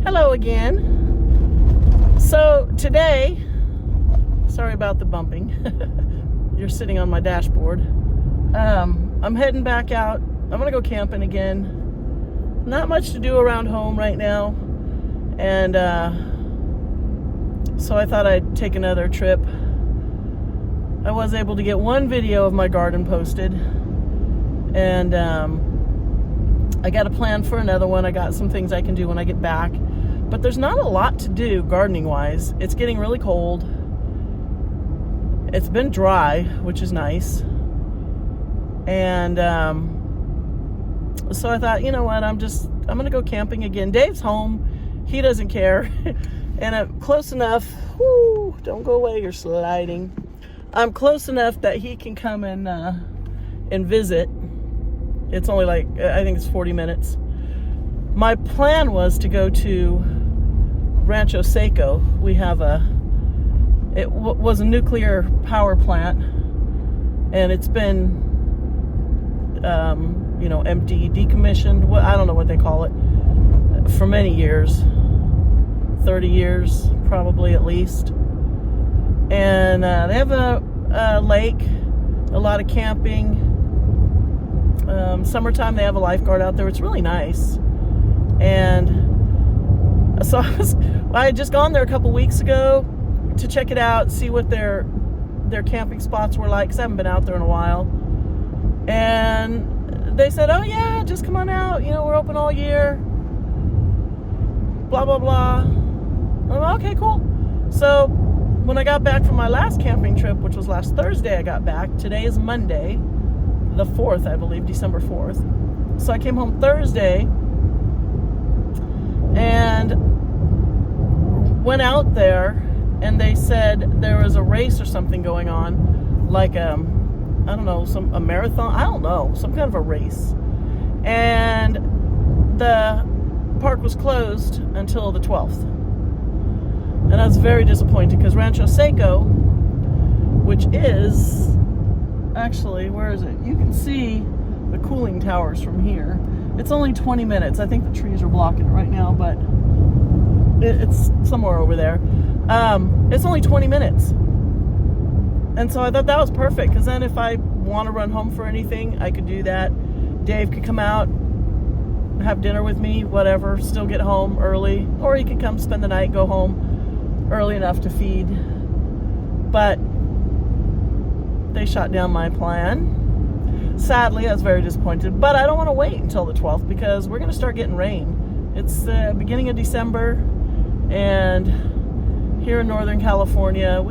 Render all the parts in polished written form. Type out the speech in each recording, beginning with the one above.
Hello again. So today, sorry about the bumping. You're sitting on my dashboard. I'm heading back out. I'm gonna go camping again. Not much to do around home right now. And so I thought I'd take another trip. I was able to get one video of my garden posted. And I got a plan for another one. I got some things I can do when I get back. But there's not a lot to do gardening-wise. It's getting really cold. It's been dry, which is nice. And so I thought, you know what, I'm going to go camping again. Dave's home. He doesn't care. And I'm close enough. Whoo, don't go away, you're sliding. I'm close enough that he can come and visit. It's only like, I think it's 40 minutes. My plan was to go to Rancho Seco. We have was a nuclear power plant, and it's been, empty, decommissioned. I don't know what they call it, for many years, 30 years, probably at least. And they have a lake, a lot of camping. Summertime, they have a lifeguard out there. It's really nice. And so I had just gone there a couple weeks ago to check it out, see what their camping spots were like, because I haven't been out there in a while. And they said, oh yeah, just come on out, we're open all year, blah blah blah. I'm like, okay, cool. So when I got back from my last camping trip, which was last Thursday, I got back. Today is Monday, the 4th, I believe, December 4th. So I came home Thursday and went out there, and they said there was a race or something going on, like I don't know, a marathon, I don't know, some kind of a race. And the park was closed until the 12th. And I was very disappointed, because Rancho Seco, which is actually, where is it? You can see the cooling towers from here. It's only 20 minutes. I think the trees are blocking it right now, but it's somewhere over there. It's only 20 minutes. And so I thought that was perfect, because then if I want to run home for anything, I could do that. Dave could come out, have dinner with me, whatever, still get home early, or he could come spend the night, go home early enough to feed. But they shot down my plan. Sadly, I was very disappointed, but I don't want to wait until the 12th, because we're going to start getting rain. It's the beginning of December, and here in Northern California,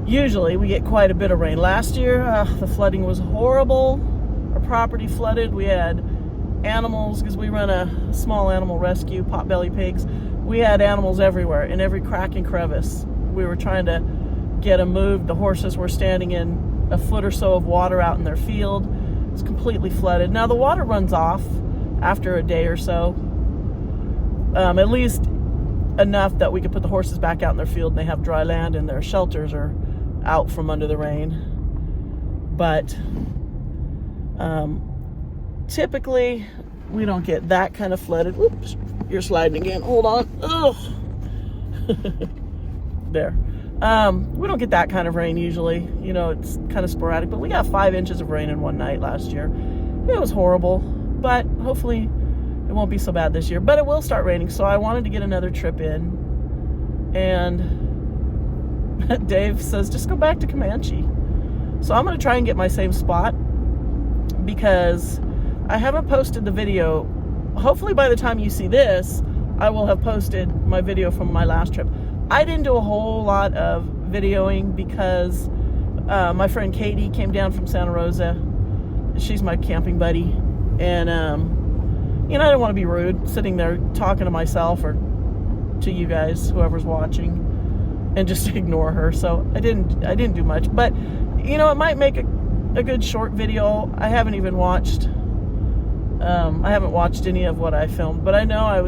usually we get quite a bit of rain. Last year, the flooding was horrible. Our property flooded. We had animals, because we run a small animal rescue, Potbelly Pigs. We had animals everywhere, in every crack and crevice. We were trying to get them moved. The horses were standing in a foot or so of water out in their field. It's completely flooded. Now the water runs off after a day or so, at least enough that we could put the horses back out in their field and they have dry land and their shelters are out from under the rain. But typically we don't get that kind of flooded. Whoops, you're sliding again. Hold on. Ugh. There. We don't get that kind of rain usually. It's kind of sporadic, but we got 5 inches of rain in one night last year. It was horrible, but hopefully it won't be so bad this year. But it will start raining, so I wanted to get another trip in. And Dave says, just go back to Comanche. So I'm going to try and get my same spot, because I haven't posted the video. Hopefully by the time you see this, I will have posted my video from my last trip. I didn't do a whole lot of videoing because my friend Katie came down from Santa Rosa. She's my camping buddy. And, I didn't want to be rude, sitting there talking to myself or to you guys, whoever's watching, and just ignore her. So I didn't do much. But, it might make a good short video. I haven't even watched, I haven't watched any of what I filmed. But I know I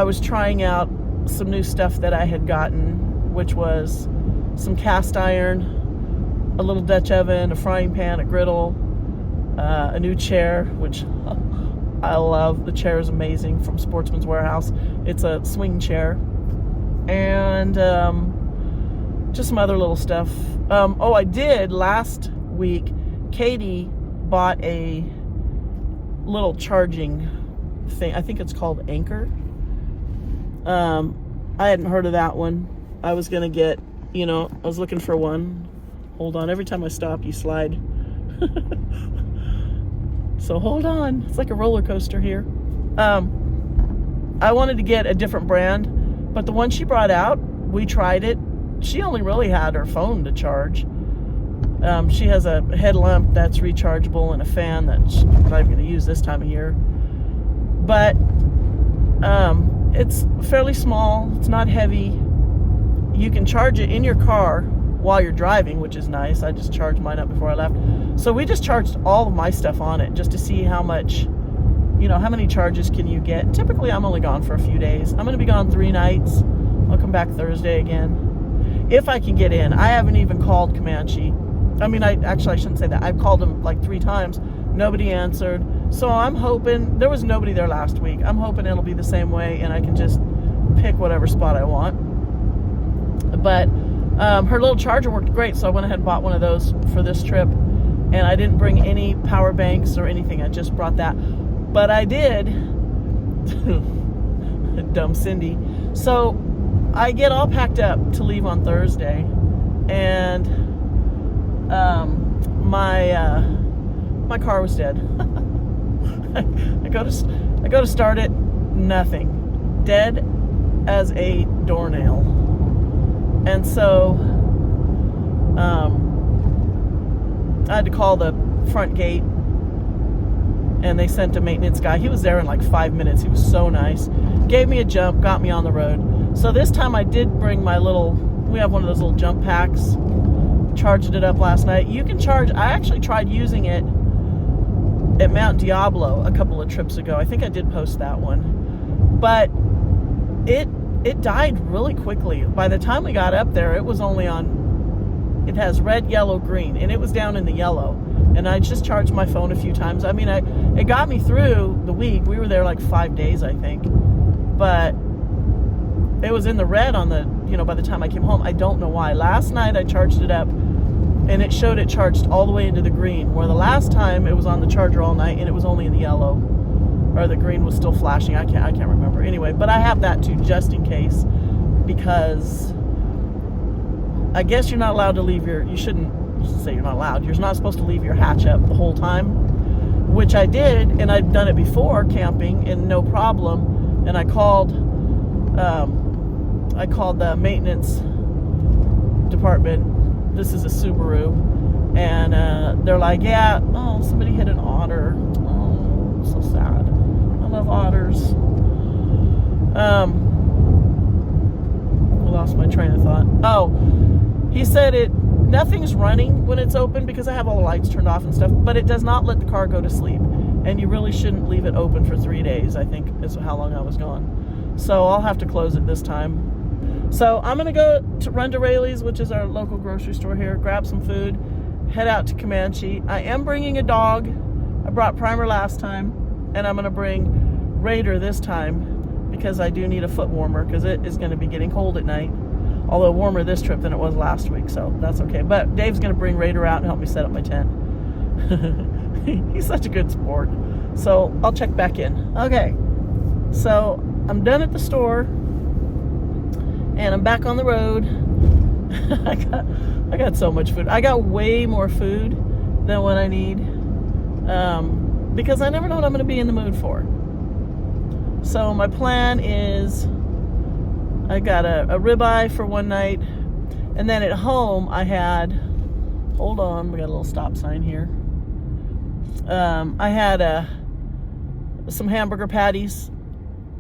was trying out some new stuff that I had gotten, which was some cast iron, a little Dutch oven, a frying pan, a griddle, a new chair, which I love. The chair is amazing from Sportsman's Warehouse. It's a swing chair. And just some other little stuff. I did last week. Katie bought a little charging thing. I think it's called Anchor. I hadn't heard of that one. I was gonna get, I was looking for one. Hold on, every time I stop, you slide. So hold on, it's like a roller coaster here. I wanted to get a different brand, but the one she brought out, we tried it. She only really had her phone to charge. She has a headlamp that's rechargeable and a fan that she's not even going to use this time of year. But it's fairly small. It's not heavy. You can charge it in your car while you're driving, which is nice. I just charged mine up before I left. So we just charged all of my stuff on it just to see how much, how many charges can you get. Typically, I'm only gone for a few days. I'm going to be gone 3 nights. I'll come back Thursday again. If I can get in. I haven't even called Comanche. I shouldn't say that. I've called them like 3 times. Nobody answered. So I'm hoping, there was nobody there last week. I'm hoping it'll be the same way and I can just pick whatever spot I want. But her little charger worked great, so I went ahead and bought one of those for this trip. And I didn't bring any power banks or anything. I just brought that. But I did. Dumb Cindy. So I get all packed up to leave on Thursday. And my car was dead. I go to start it, nothing, dead as a doornail. And so I had to call the front gate, and they sent a maintenance guy. He was there in like 5 minutes. He was so nice, gave me a jump, got me on the road. So this time I did bring we have one of those little jump packs. Charged it up last night. You can charge, I actually tried using it at Mount Diablo a couple of trips ago. I think I did post that one. But it died really quickly. By the time we got up there, it was only on, it has red, yellow, green, and it was down in the yellow. And I just charged my phone a few times. It got me through the week. We were there like 5 days, I think. But it was in the red on the, by the time I came home. I don't know why. Last night I charged it up and it showed it charged all the way into the green, where the last time it was on the charger all night and it was only in the yellow, or the green was still flashing. I can't remember. Anyway, but I have that too, just in case, because I guess you're not allowed to leave you shouldn't say you're not allowed. You're not supposed to leave your hatch up the whole time, which I did, and I'd done it before camping and no problem. And I called the maintenance department. This is a Subaru, and they're like, yeah, somebody hit an otter. Oh, so sad. I love otters. I lost my train of thought. Oh, he said nothing's running when it's open because I have all the lights turned off and stuff, but it does not let the car go to sleep. And you really shouldn't leave it open for 3 days, I think is how long I was gone. So I'll have to close it this time. So I'm going to go run to Raley's, which is our local grocery store here, grab some food, head out to Comanche. I am bringing a dog. I brought Primer last time, and I'm going to bring Raider this time because I do need a foot warmer because it is going to be getting cold at night. Although warmer this trip than it was last week, so that's okay. But Dave's going to bring Raider out and help me set up my tent. He's such a good sport. So I'll check back in. Okay, so I'm done at the store, and I'm back on the road. I got so much food. I got way more food than what I need, because I never know what I'm going to be in the mood for. So my plan is I got a ribeye for one night, and then at home I had, hold on, we got a little stop sign here. I had some hamburger patties,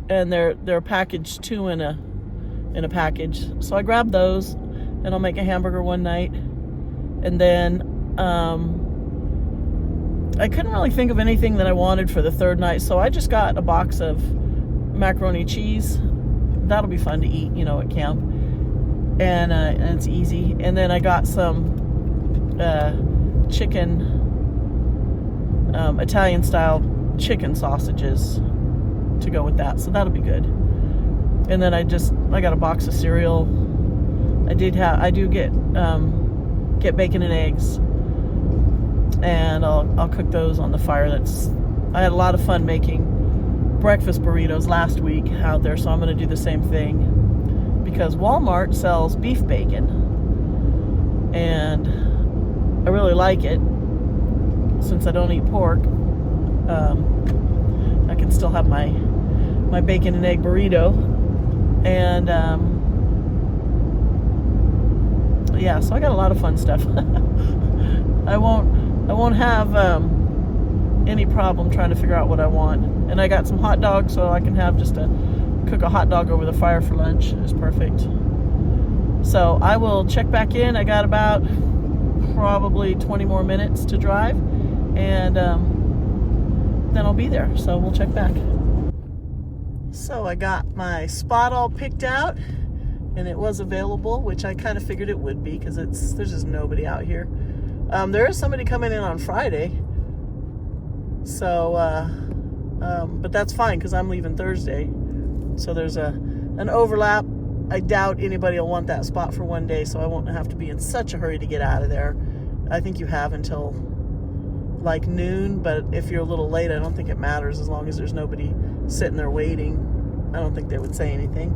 and they're packaged 2 in a package. So I grabbed those, and I'll make a hamburger one night. And then I couldn't really think of anything that I wanted for the third night, so I just got a box of macaroni cheese. That'll be fun to eat, at camp, and it's easy. And then I got some chicken, Italian style chicken sausages to go with that, so that'll be good. And then I got a box of cereal. I do get bacon and eggs, and I'll cook those on the fire. I had a lot of fun making breakfast burritos last week out there, so I'm going to do the same thing, because Walmart sells beef bacon, and I really like it. Since I don't eat pork, I can still have my bacon and egg burrito, and yeah, so I got a lot of fun stuff. I won't have any problem trying to figure out what I want. And I got some hot dogs, so I can have cook a hot dog over the fire for lunch. It's perfect. So I will check back in. I got about probably 20 more minutes to drive, and then I'll be there. So we'll check back. So I got my spot all picked out, and it was available, which I kind of figured it would be, because there's just nobody out here. There is somebody coming in on Friday, so but that's fine, because I'm leaving Thursday, so there's an overlap. I doubt anybody will want that spot for one day, so I won't have to be in such a hurry to get out of there. I think you have until like noon, but if you're a little late, I don't think it matters, as long as there's nobody sitting there waiting. I don't think they would say anything.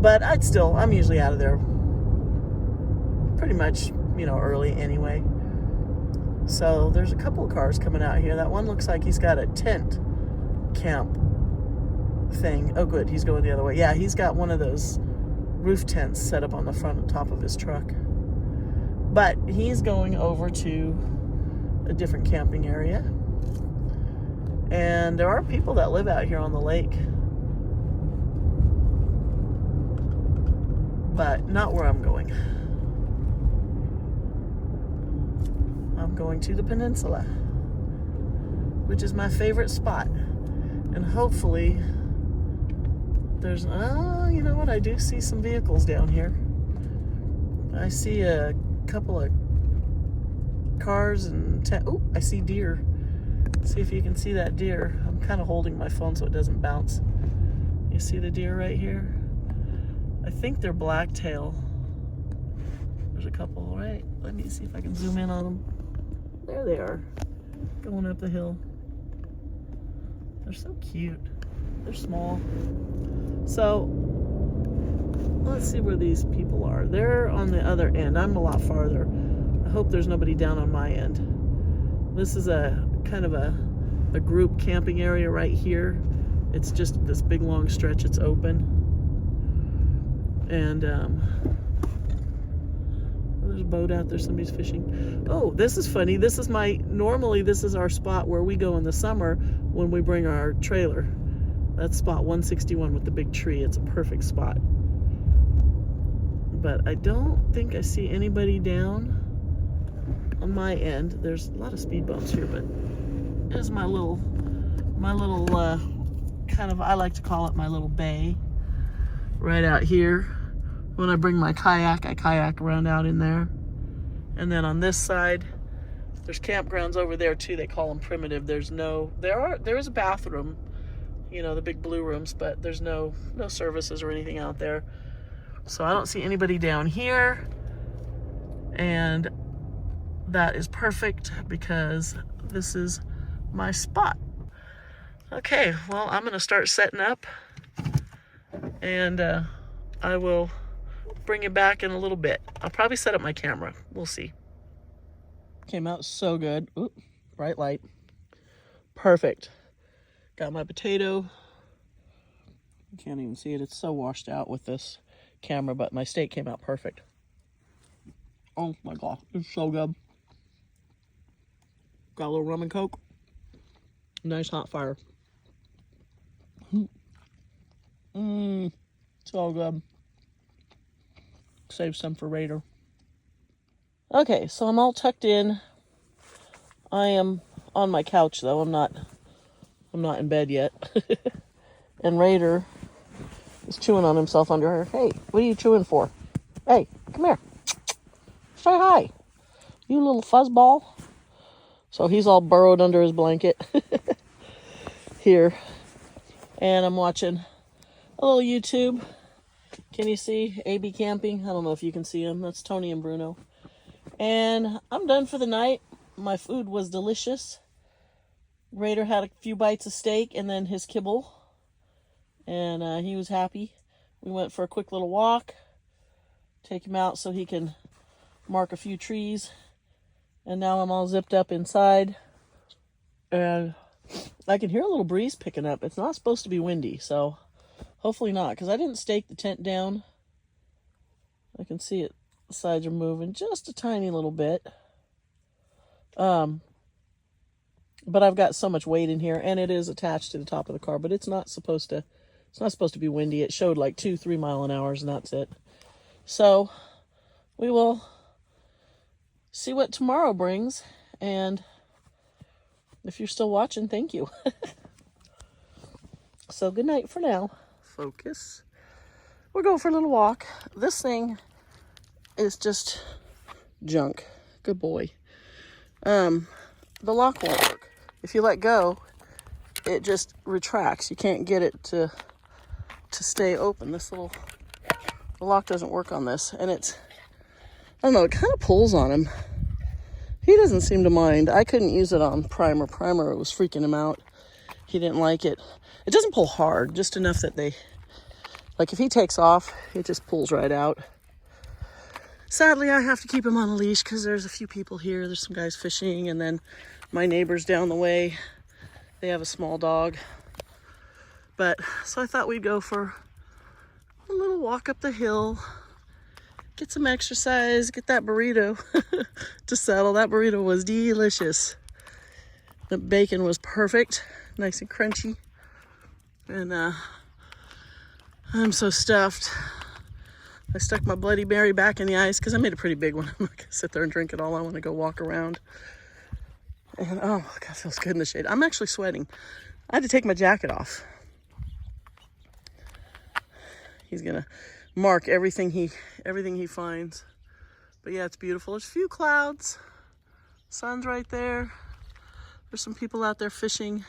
But I'm usually out of there pretty much, early anyway. So there's a couple of cars coming out here. That one looks like he's got a tent camp thing. Oh, good. He's going the other way. Yeah, he's got one of those roof tents set up on the front and top of his truck. But he's going over to a different camping area. And there are people that live out here on the lake, but not where I'm going. I'm going to the peninsula, which is my favorite spot. And hopefully there's, you know what? I do see some vehicles down here. I see a couple of cars and I see deer. See if you can see that deer. I'm kind of holding my phone so it doesn't bounce. You see the deer right here? I think they're blacktail. There's a couple, right? Let me see if I can zoom in on them. There they are, going up the hill. They're so cute. They're small. So let's see where these people are. They're on the other end. I'm a lot farther. I hope there's nobody down on my end. This is a kind of a group camping area right here. It's just this big long stretch. It's open. And there's a boat out there. Somebody's fishing. Oh, this is funny. Normally this is our spot where we go in the summer when we bring our trailer. That's spot 161 with the big tree. It's a perfect spot. But I don't think I see anybody down on my end. There's a lot of speed bumps here, but there's my little kind of, I like to call it my little bay right out here. When I bring my kayak, I kayak around out in there. And then on this side, there's campgrounds over there too. They call them primitive. There is a bathroom, the big blue rooms, but there's no services or anything out there. So I don't see anybody down here. And that is perfect, because this is my spot. Okay, well, I'm gonna start setting up, and I will bring you back in a little bit. I'll probably set up my camera. We'll see. Came out so good. Oop, bright light. Perfect. Got my potato. You can't even see it. It's so washed out with this camera, but my steak came out perfect. Oh my God, it's so good. Got a little rum and Coke. Nice hot fire. So good. Save some for later. Okay, so I'm all tucked in. I am on my couch though. I'm not in bed yet. And Raider is chewing on himself under her. Hey, what are you chewing for? Hey, come here. Say hi. You little fuzzball. So he's all burrowed under his blanket. here, and I'm watching a little YouTube. Can you see AB Camping? I don't know if you can see them. That's Tony and Bruno. And I'm done for the night. My food was delicious. Raider had a few bites of steak and then his kibble, and he was happy. We went for a quick little walk, take him out so he can mark a few trees, and now I'm all zipped up inside, and I can hear a little breeze picking up. It's not supposed to be windy, so hopefully not, because I didn't stake the tent down. I can see it, the sides are moving just a tiny little bit. But I've got so much weight in here, and it is attached to the top of the car, but it's not supposed to be windy. It showed like 2-3 mile an hour, and that's it. So we will see what tomorrow brings, and if you're still watching, thank you. So good night for now. Focus. We're going for a little walk. This thing is just junk. Good boy. The lock won't work. If you let go, it just retracts. You can't get it to stay open. The lock doesn't work on this, and I don't know, it kind of pulls on him. He doesn't seem to mind. I couldn't use it on Primer. Primer, it was freaking him out. He didn't like it. It doesn't pull hard, just enough that like if he takes off, it just pulls right out. Sadly, I have to keep him on a leash because there's a few people here. There's some guys fishing, and then my neighbors down the way, they have a small dog. So I thought we'd go for a little walk up the hill, get some exercise, get that burrito to settle. That burrito was delicious. The bacon was perfect, nice and crunchy. And I'm so stuffed. I stuck my Bloody Mary back in the ice because I made a pretty big one. I'm not going to sit there and drink it all. I want to go walk around. And oh, God, it feels good in the shade. I'm actually sweating. I had to take my jacket off. He's going to mark everything he finds. But yeah, it's beautiful. There's a few clouds. Sun's right there. There's some people out there fishing.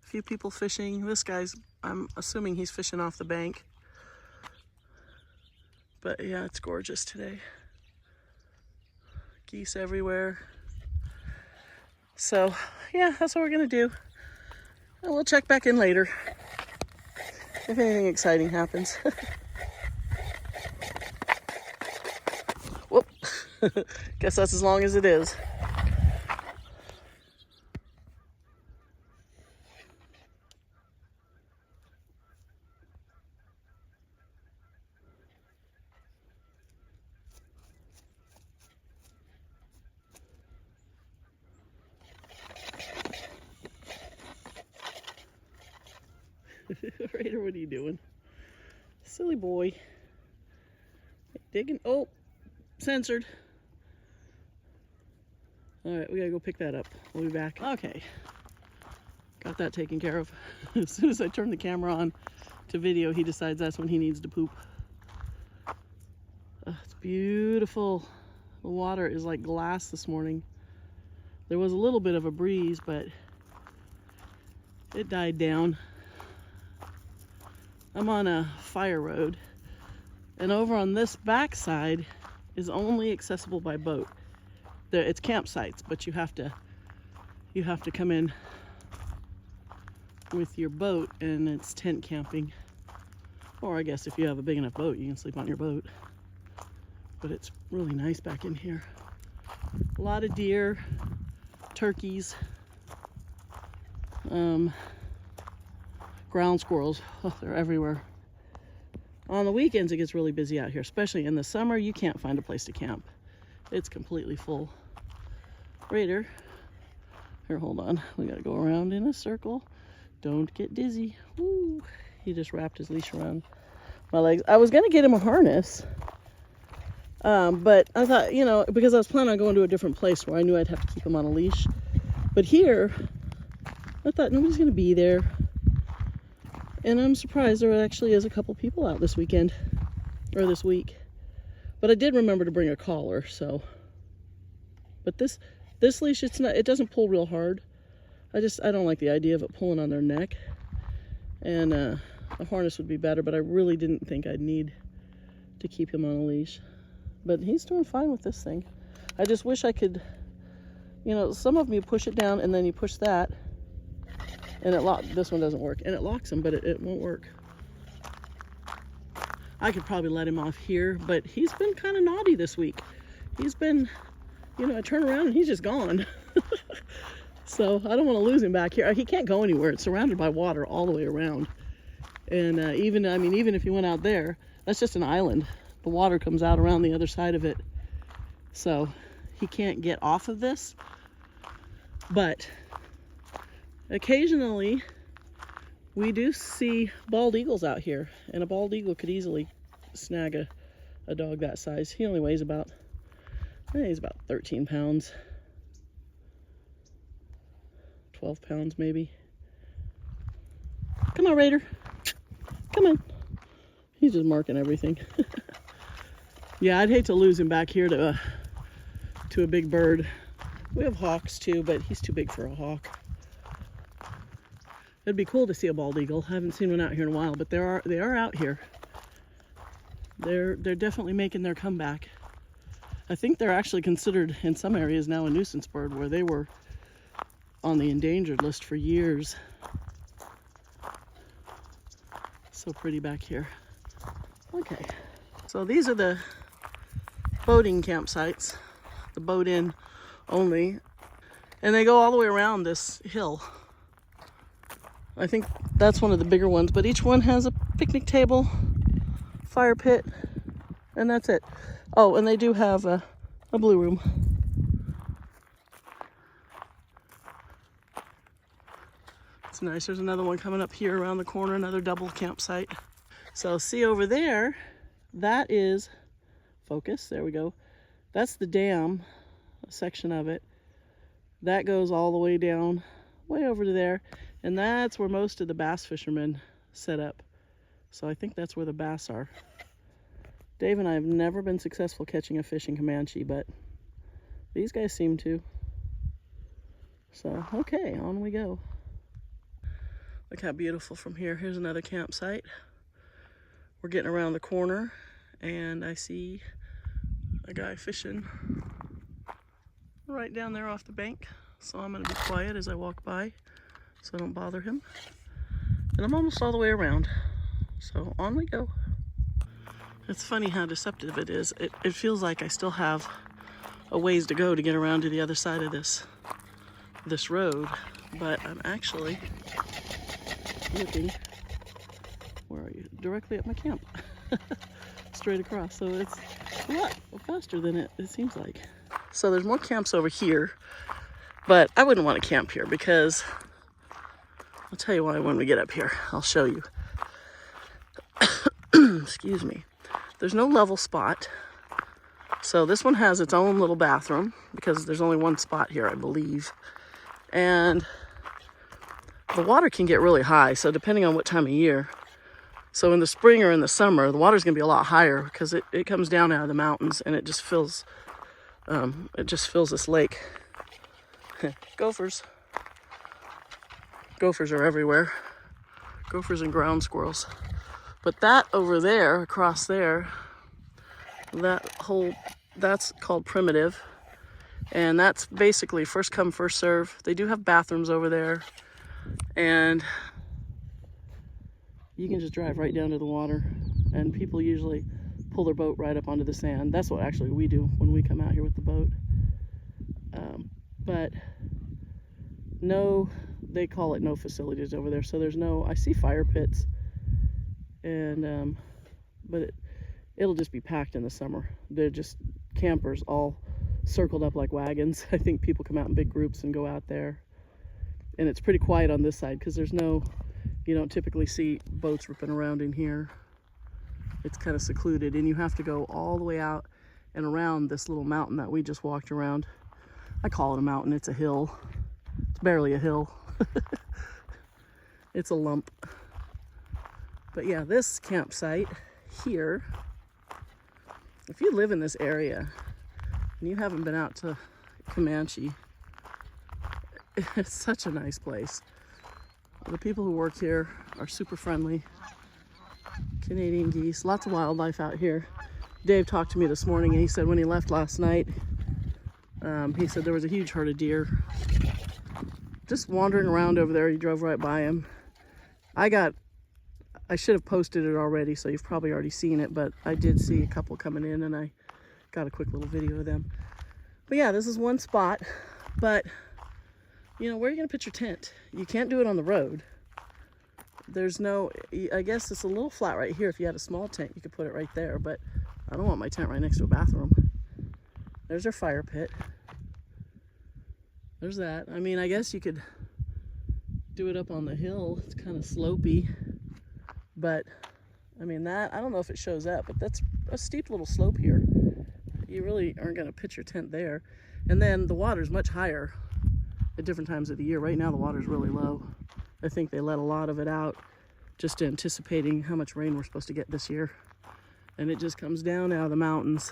A few people fishing. This guy's, I'm assuming he's fishing off the bank. But yeah, it's gorgeous today. Geese everywhere. So yeah, that's what we're gonna do. And we'll check back in later if anything exciting happens. Whoop. Guess that's as long as it is. Raider, what are you doing? Silly boy. Digging. Oh, censored. All right, we gotta go pick that up. We'll be back. Okay. Got that taken care of. As soon as I turn the camera on to video, he decides that's when he needs to poop. It's beautiful. The water is like glass this morning. There was a little bit of a breeze, but it died down. I'm on a fire road, and over on this back side is only accessible by boat. It's campsites, but you have to come in with your boat, and it's tent camping. Or I guess if you have a big enough boat, you can sleep on your boat. But it's really nice back in here. A lot of deer, turkeys, ground squirrels. Oh, they're everywhere. On the weekends, it gets really busy out here, especially in the summer. You can't find a place to camp. It's completely full. Raider, here, hold on. We gotta go around in a circle. Don't get dizzy. Woo. He just wrapped his leash around my legs. I was gonna get him a harness, but I thought, because I was planning on going to a different place where I knew I'd have to keep him on a leash. But here, I thought nobody's gonna be there. And I'm surprised there actually is a couple people out this weekend, or this week. But I did remember to bring a collar, so. But this leash, it doesn't pull real hard. I don't like the idea of it pulling on their neck. And a harness would be better, but I really didn't think I'd need to keep him on a leash. But he's doing fine with this thing. I just wish I could, you know, some of them you push it down and then you push that and this one doesn't work. And it locks him, but it won't work. I could probably let him off here, but he's been kind of naughty this week. He's been, you know, I turn around and he's just gone. So I don't want to lose him back here. He can't go anywhere. It's surrounded by water all the way around. And even if he went out there, that's just an island. The water comes out around the other side of it. So he can't get off of this. But occasionally we do see bald eagles out here. And a bald eagle could easily snag a dog that size. He only weighs about 13 pounds. 12 pounds maybe. Come on, Raider. Come on. He's just marking everything. Yeah, I'd hate to lose him back here to a big bird. We have hawks too, but he's too big for a hawk. It'd be cool to see a bald eagle. I haven't seen one out here in a while, but they are out here. They're definitely making their comeback. I think they're actually considered in some areas now a nuisance bird, where they were on the endangered list for years. So pretty back here. Okay, so these are the boating campsites, the boat in only, and they go all the way around this hill. I think that's one of the bigger ones, but each one has a picnic table, fire pit, and that's it. Oh, and they do have a blue room. It's nice. There's another one coming up here around the corner, another double campsite. So see over there, that is, focus, there we go. That's the dam, a section of it. That goes all the way down, way over to there. And that's where most of the bass fishermen set up. So I think that's where the bass are. Dave and I have never been successful catching a fish in Comanche, but these guys seem to. So, okay, on we go. Look how beautiful from here. Here's another campsite. We're getting around the corner and I see a guy fishing right down there off the bank. So I'm gonna be quiet as I walk by so I don't bother him. And I'm almost all the way around. So on we go. It's funny how deceptive it is. It feels like I still have a ways to go to get around to the other side of this road, but I'm actually looking, where are you? Directly at my camp. Straight across. So it's a lot faster than it seems like. So there's more camps over here, but I wouldn't want to camp here because I'll tell you why when we get up here. I'll show you. Excuse me. There's no level spot. So this one has its own little bathroom because there's only one spot here, I believe. And the water can get really high, so depending on what time of year. So in the spring or in the summer, the water's gonna be a lot higher because it comes down out of the mountains and it just fills this lake. Gophers. Gophers are everywhere. Gophers and ground squirrels. But that over there, across there, that's called Primitive. And that's basically first come, first serve. They do have bathrooms over there. And you can just drive right down to the water. And people usually pull their boat right up onto the sand. That's what actually we do when we come out here with the boat. But no, they call it no facilities over there. So there's no, I see fire pits. And, but it'll just be packed in the summer. They're just campers all circled up like wagons. I think people come out in big groups and go out there. And it's pretty quiet on this side because there's no, you don't typically see boats ripping around in here. It's kind of secluded and you have to go all the way out and around this little mountain that we just walked around. I call it a mountain, it's a hill. It's barely a hill. It's a lump. But yeah, this campsite here, if you live in this area and you haven't been out to Comanche, it's such a nice place. The people who work here are super friendly. Canadian geese, lots of wildlife out here. Dave talked to me this morning and he said when he left last night, he said there was a huge herd of deer just wandering around over there. He drove right by him. I should have posted it already, so you've probably already seen it, but I did see a couple coming in and I got a quick little video of them. But yeah, this is one spot, but you know, where are you gonna pitch your tent? You can't do it on the road. There's no, I guess it's a little flat right here. If you had a small tent, you could put it right there, but I don't want my tent right next to a bathroom. There's our fire pit. There's that. I mean, I guess you could do it up on the hill. It's kind of slopey, but I mean that, I don't know if it shows up, but that's a steep little slope here. You really aren't gonna pitch your tent there. And then the water's much higher at different times of the year. Right now the water's really low. I think they let a lot of it out just anticipating how much rain we're supposed to get this year. And it just comes down out of the mountains.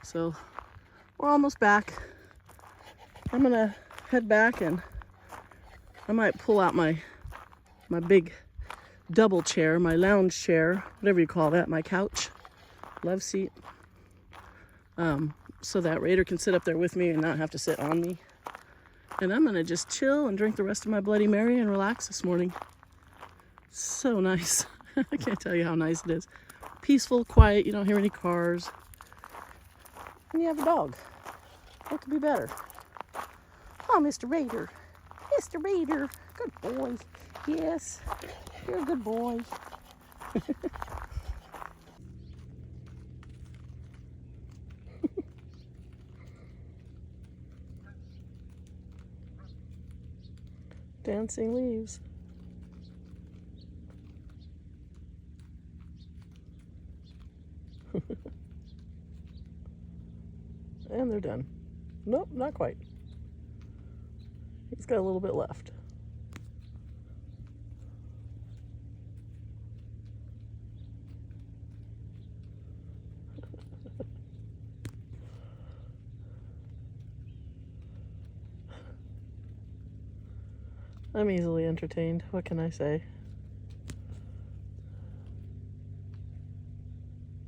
So we're almost back. I'm gonna head back and I might pull out my big double chair, my lounge chair, whatever you call that, my couch, love seat, so that Raider can sit up there with me and not have to sit on me. And I'm gonna just chill and drink the rest of my Bloody Mary and relax this morning. So nice. I can't tell you how nice it is. Peaceful, quiet, you don't hear any cars. And you have a dog. What could be better? Oh, Mr. Raider. Mr. Raider. Good boy. Yes, you're a good boy. Dancing leaves. And they're done. Nope, not quite. He's got a little bit left. I'm easily entertained. What can I say?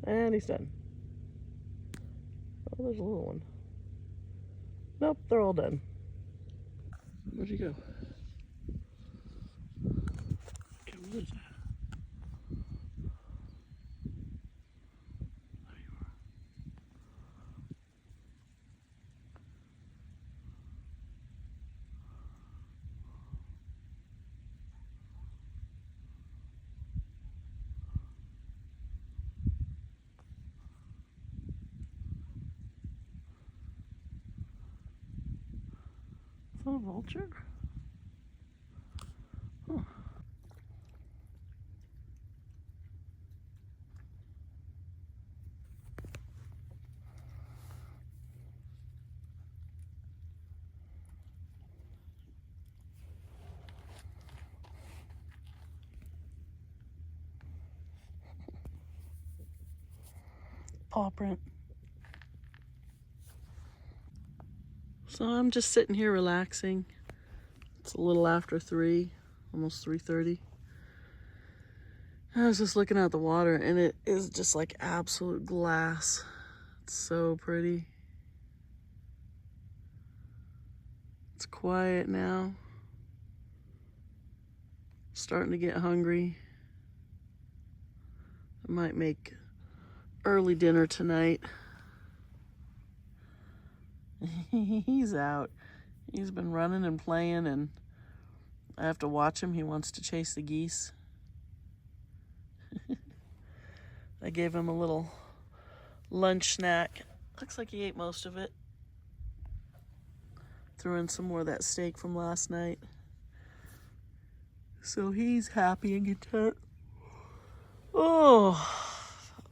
And he's done. Oh, there's a little one. Nope, they're all done. Where'd you go? Okay, what is that? There you are. Is that a vulture? Huh. Paw print. So I'm just sitting here relaxing. It's a little after 3, almost 3:30. I was just looking at the water and it is just like absolute glass. It's so pretty. It's quiet now. Starting to get hungry. I might make early dinner tonight. He's out. He's been running and playing and I have to watch him. He wants to chase the geese. I gave him a little lunch snack. Looks like he ate most of it. Threw in some more of that steak from last night. So he's happy and content. Oh,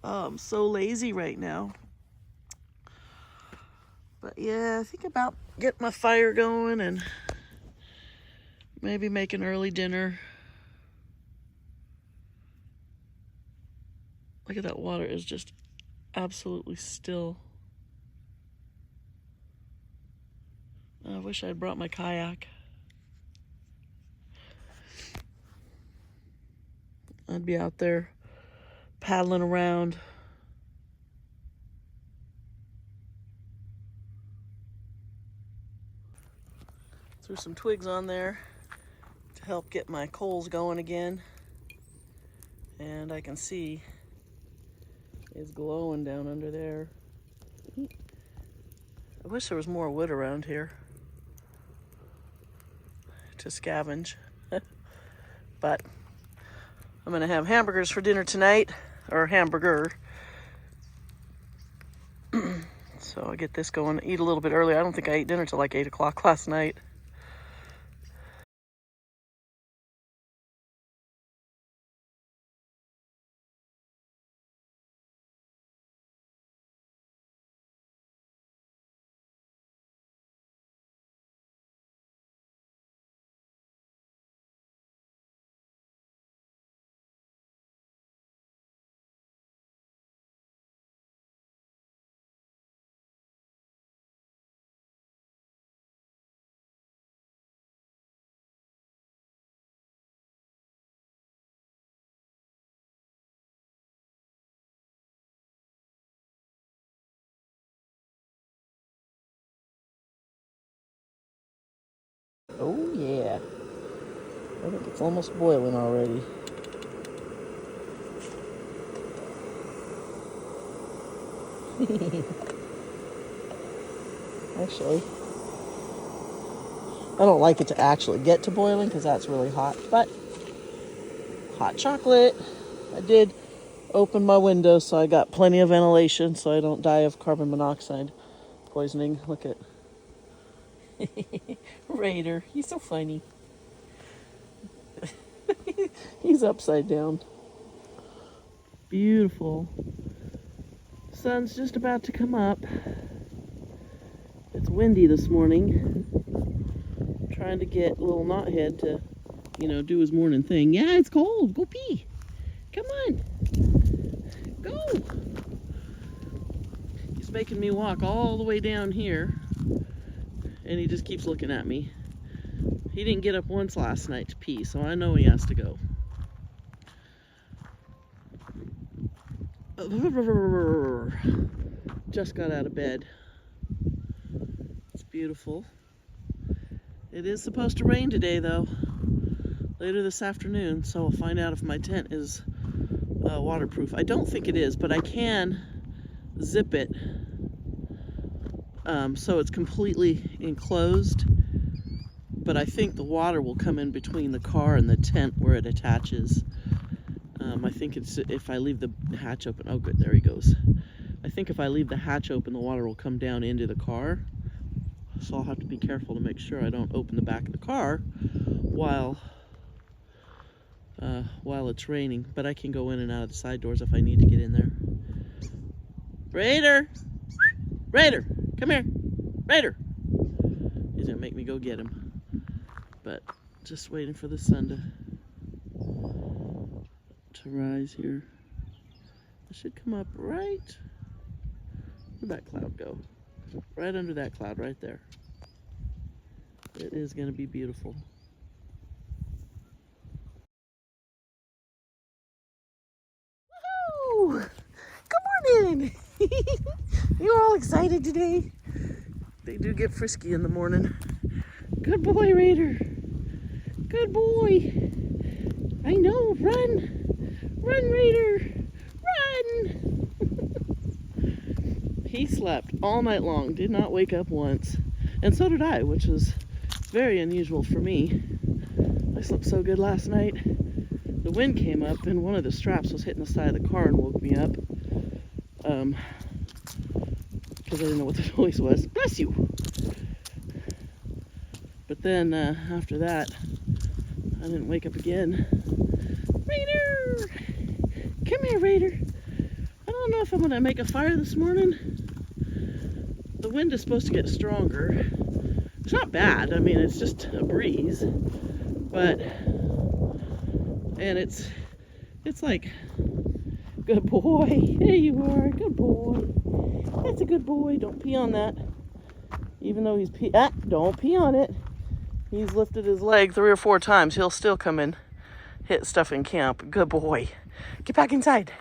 I'm so lazy right now. But yeah, I think about getting my fire going and maybe make an early dinner. Look at that water, is just absolutely still. I wish I'd brought my kayak. I'd be out there paddling around. Threw some twigs on there to help get my coals going again. And I can see it's glowing down under there. I wish there was more wood around here to scavenge. But I'm gonna have hamburgers for dinner tonight, or hamburger. So I'll get this going, eat a little bit early. I don't think I ate dinner till like 8 o'clock last night. Oh yeah, I think it's almost boiling already. Actually, I don't like it to actually get to boiling because that's really hot, but hot chocolate. I did open my window so I got plenty of ventilation so I don't die of carbon monoxide poisoning. Look at Raider, he's so funny. He's upside down. Beautiful. Sun's just about to come up. It's windy this morning. I'm trying to get little knothead to, do his morning thing. Yeah, it's cold. Go pee. Come on. Go. He's making me walk all the way down here. And he just keeps looking at me. He didn't get up once last night to pee, so I know he has to go. Just got out of bed. It's beautiful. It is supposed to rain today, though. Later this afternoon, so I'll find out if my tent is waterproof. I don't think it is, but I can zip it so it's completely enclosed. But I think the water will come in between the car and the tent where it attaches. I think it's if I leave the hatch open. Oh, good, there he goes. I think if I leave the hatch open, the water will come down into the car. So I'll have to be careful to make sure I don't open the back of the car while it's raining. But I can go in and out of the side doors if I need to get in there. Raider! Raider! Come here! Raider! He's gonna make me go get him. But just waiting for the sun to rise here. It should come up right. Where'd that cloud go? Right under that cloud right there. It is going to be beautiful. Woohoo! Good morning! You're all excited today? They do get frisky in the morning. Good boy, Raider. Good boy. I know, run. Run, Raider. Run. He slept all night long, did not wake up once. And so did I, which was very unusual for me. I slept so good last night. The wind came up and one of the straps was hitting the side of the car and woke me up. Because I didn't know what the noise was. Bless you. But then after that, I didn't wake up again. Raider! Come here, Raider. I don't know if I'm gonna make a fire this morning. The wind is supposed to get stronger. It's not bad. I mean, it's just a breeze. But, and it's like, good boy. There you are, good boy. That's a good boy. Don't pee on that. Even though he's don't pee on it. He's lifted his leg 3 or 4 times. He'll still come and hit stuff in camp. Good boy. Get back inside.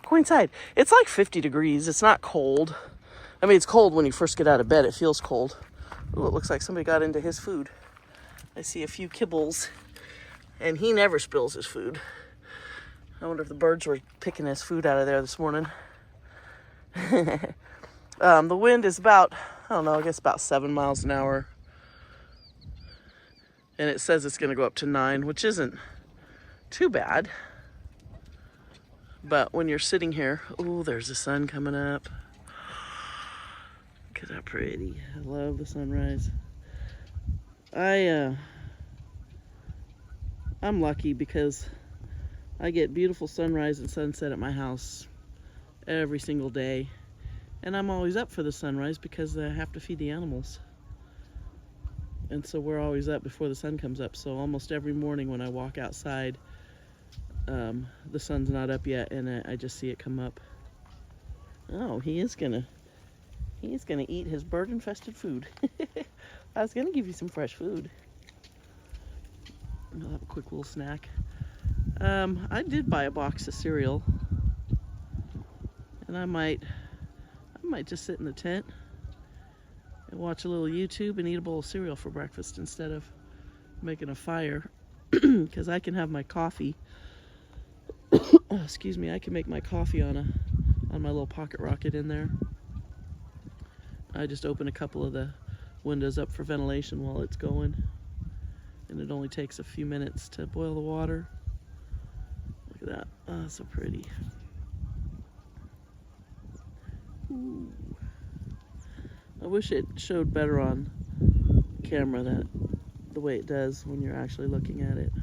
Go inside. It's like 50 degrees. It's not cold. I mean, it's cold when you first get out of bed. It feels cold. Ooh, it looks like somebody got into his food. I see a few kibbles. And he never spills his food. I wonder if the birds were picking his food out of there this morning. The wind is about, I don't know, I guess about 7 miles an hour. And it says it's going to go up to 9, which isn't too bad. But when you're sitting here, oh, there's the sun coming up. Look at that pretty. I love the sunrise. I'm lucky because I get beautiful sunrise and sunset at my house every single day. And I'm always up for the sunrise because I have to feed the animals. And so we're always up before the sun comes up. So almost every morning when I walk outside, the sun's not up yet, and I just see it come up. Oh, he's gonna eat his bird-infested food. I was gonna give you some fresh food. I'll have a quick little snack. I did buy a box of cereal, and I might just sit in the tent and watch a little YouTube and eat a bowl of cereal for breakfast instead of making a fire, because I can have my coffee. Excuse me, I can make my coffee on my little pocket rocket in there. I just open a couple of the windows up for ventilation while it's going, and it only takes a few minutes to boil the water. Look at that. Oh, so pretty. Ooh. I wish it showed better on camera the way it does when you're actually looking at it.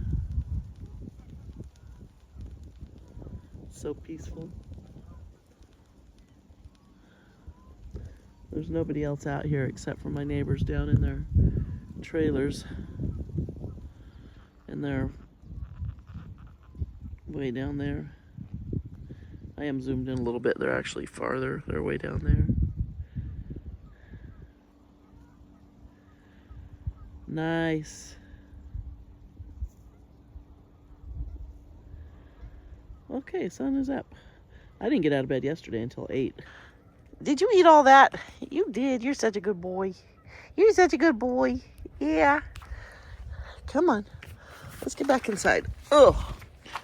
So peaceful. There's nobody else out here except for my neighbors down in their trailers, and they're way down there. I am zoomed in a little bit. They're actually farther. They're way down there. Nice. Okay, sun is up. I didn't get out of bed yesterday until 8. Did you eat all that? You did. You're such a good boy. You're such a good boy. Yeah. Come on. Let's get back inside. Oh,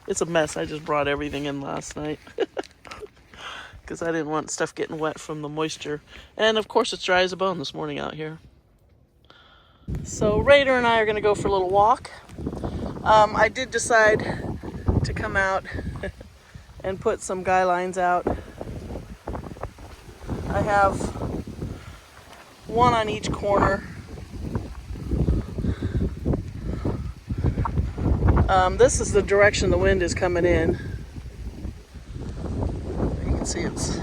it's a mess. I just brought everything in last night because I didn't want stuff getting wet from the moisture. And of course, it's dry as a bone this morning out here. So Raider and I are going to go for a little walk. I did decide to come out and put some guy lines out. I have one on each corner. This is the direction the wind is coming in. You can see it's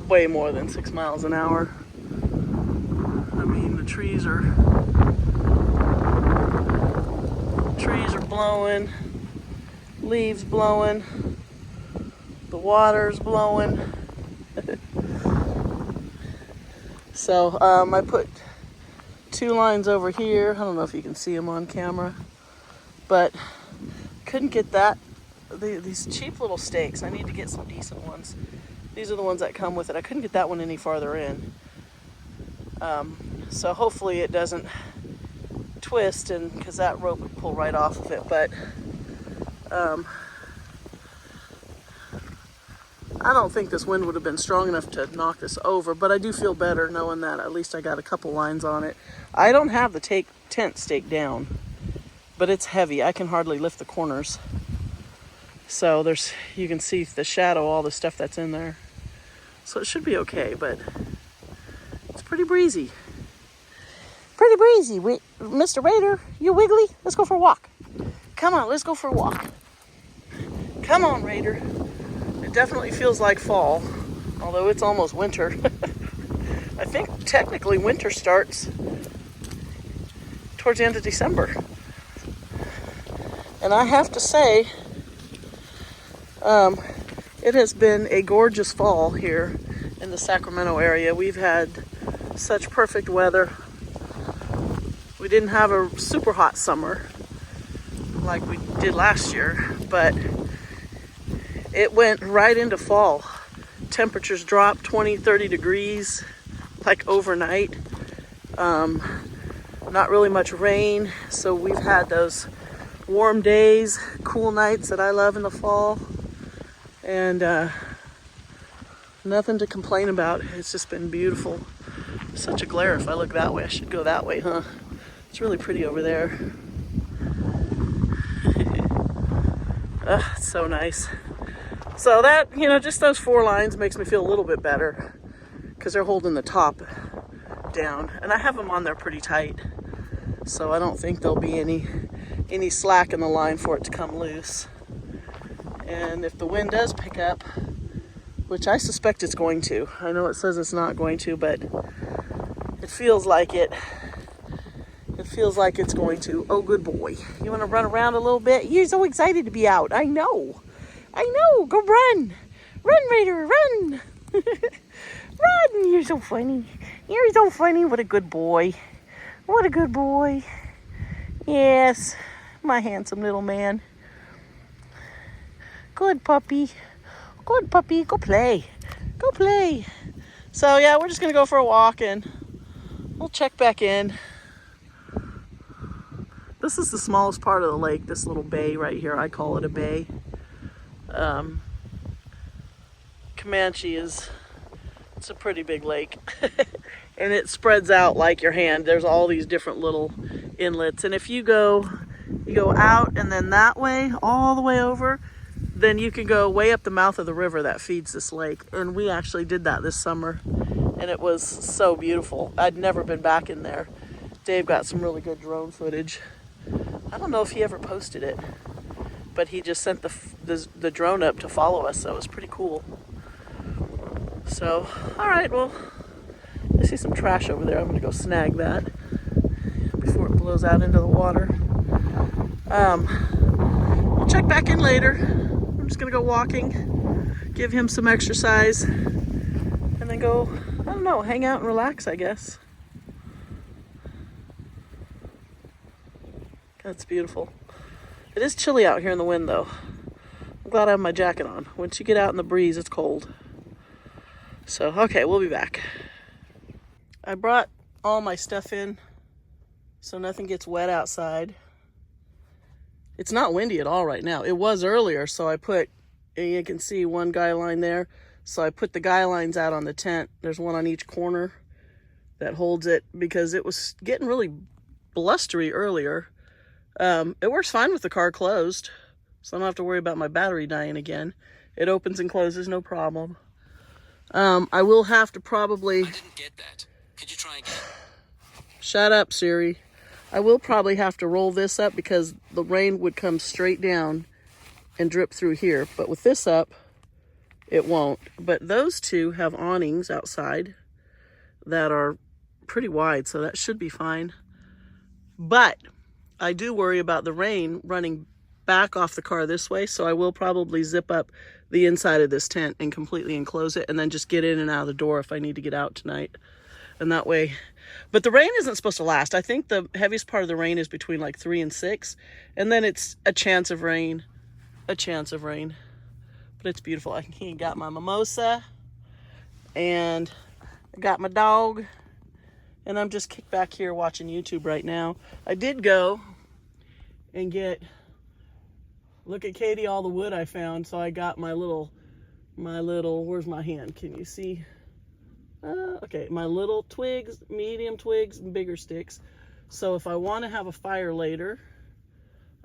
way more than 6 miles an hour. I mean, the trees are blowing, leaves blowing, the water's blowing. So I put 2 lines over here. I don't know if you can see them on camera, but couldn't get that. These cheap little stakes. I need to get some decent ones. These are the ones that come with it. I couldn't get that one any farther in. So hopefully it doesn't twist, and because that rope would pull right off of it. But I don't think this wind would have been strong enough to knock this over, but I do feel better knowing that at least I got a couple lines on it. I don't have the tent staked down, but it's heavy. I can hardly lift the corners. So you can see the shadow, all the stuff that's in there. So it should be okay, but it's pretty breezy. Pretty breezy. Mr. Raider, you wiggly? Let's go for a walk. Come on, let's go for a walk. Come on, Raider. It definitely feels like fall, although it's almost winter. I think technically winter starts towards the end of December. And I have to say, it has been a gorgeous fall here in the Sacramento area. We've had such perfect weather. We didn't have a super hot summer like we did last year, but it went right into fall. Temperatures dropped 20, 30 degrees like overnight. Not really much rain, so we've had those warm days, cool nights that I love in the fall, and nothing to complain about. It's just been beautiful. Such a glare if I look that way. I should go that way, huh? It's really pretty over there. It's so nice. So that, just those 4 lines makes me feel a little bit better because they're holding the top down, and I have them on there pretty tight, so I don't think there'll be any slack in the line for it to come loose. And if the wind does pick up, which I suspect it's going to, I know it says it's not going to, but it feels like it. It feels like it's going to. Oh, good boy. You want to run around a little bit? You're so excited to be out. I know. Go run. Run, Raider, run. Run. You're so funny. You're so funny. What a good boy. What a good boy. Yes, my handsome little man. Good puppy. Good puppy. Go play. Go play. So, yeah, we're just going to go for a walk and we'll check back in. This is the smallest part of the lake, this little bay right here. I call it a bay. Comanche it's a pretty big lake. And it spreads out like your hand. There's all these different little inlets. And if you go out and then that way, all the way over, then you can go way up the mouth of the river that feeds this lake. And we actually did that this summer. And it was so beautiful. I'd never been back in there. Dave got some really good drone footage. I don't know if he ever posted it, but he just sent the drone up to follow us, so it was pretty cool. So, all right, well, I see some trash over there. I'm going to go snag that before it blows out into the water. We'll check back in later. I'm just going to go walking, give him some exercise, and then go, I don't know, hang out and relax, I guess. That's beautiful. It is chilly out here in the wind, though. I'm glad I have my jacket on. Once you get out in the breeze, it's cold. So, okay, we'll be back. I brought all my stuff in so nothing gets wet outside. It's not windy at all right now. It was earlier, so I put, and you can see one guy line there. So I put the guy lines out on the tent. There's one on each corner that holds it because it was getting really blustery earlier. It works fine with the car closed, so I don't have to worry about my battery dying again. It opens and closes, no problem. I will have to probably... I didn't get that. Could you try again? Shut up, Siri. I will probably have to roll this up because the rain would come straight down and drip through here. But with this up, it won't. But those two have awnings outside that are pretty wide, so that should be fine. But I do worry about the rain running back off the car this way, so I will probably zip up the inside of this tent and completely enclose it and then just get in and out of the door if I need to get out tonight. And that way, but the rain isn't supposed to last. I think the heaviest part of the rain is between like 3 and 6, and then it's a chance of rain. But it's beautiful. I got my mimosa, and I got my dog, and I'm just kicked back here watching YouTube right now. I did go and look at Katie, all the wood I found. So I got my little, where's my hand? Can you see? Okay, my little twigs, medium twigs, and bigger sticks. So if I want to have a fire later,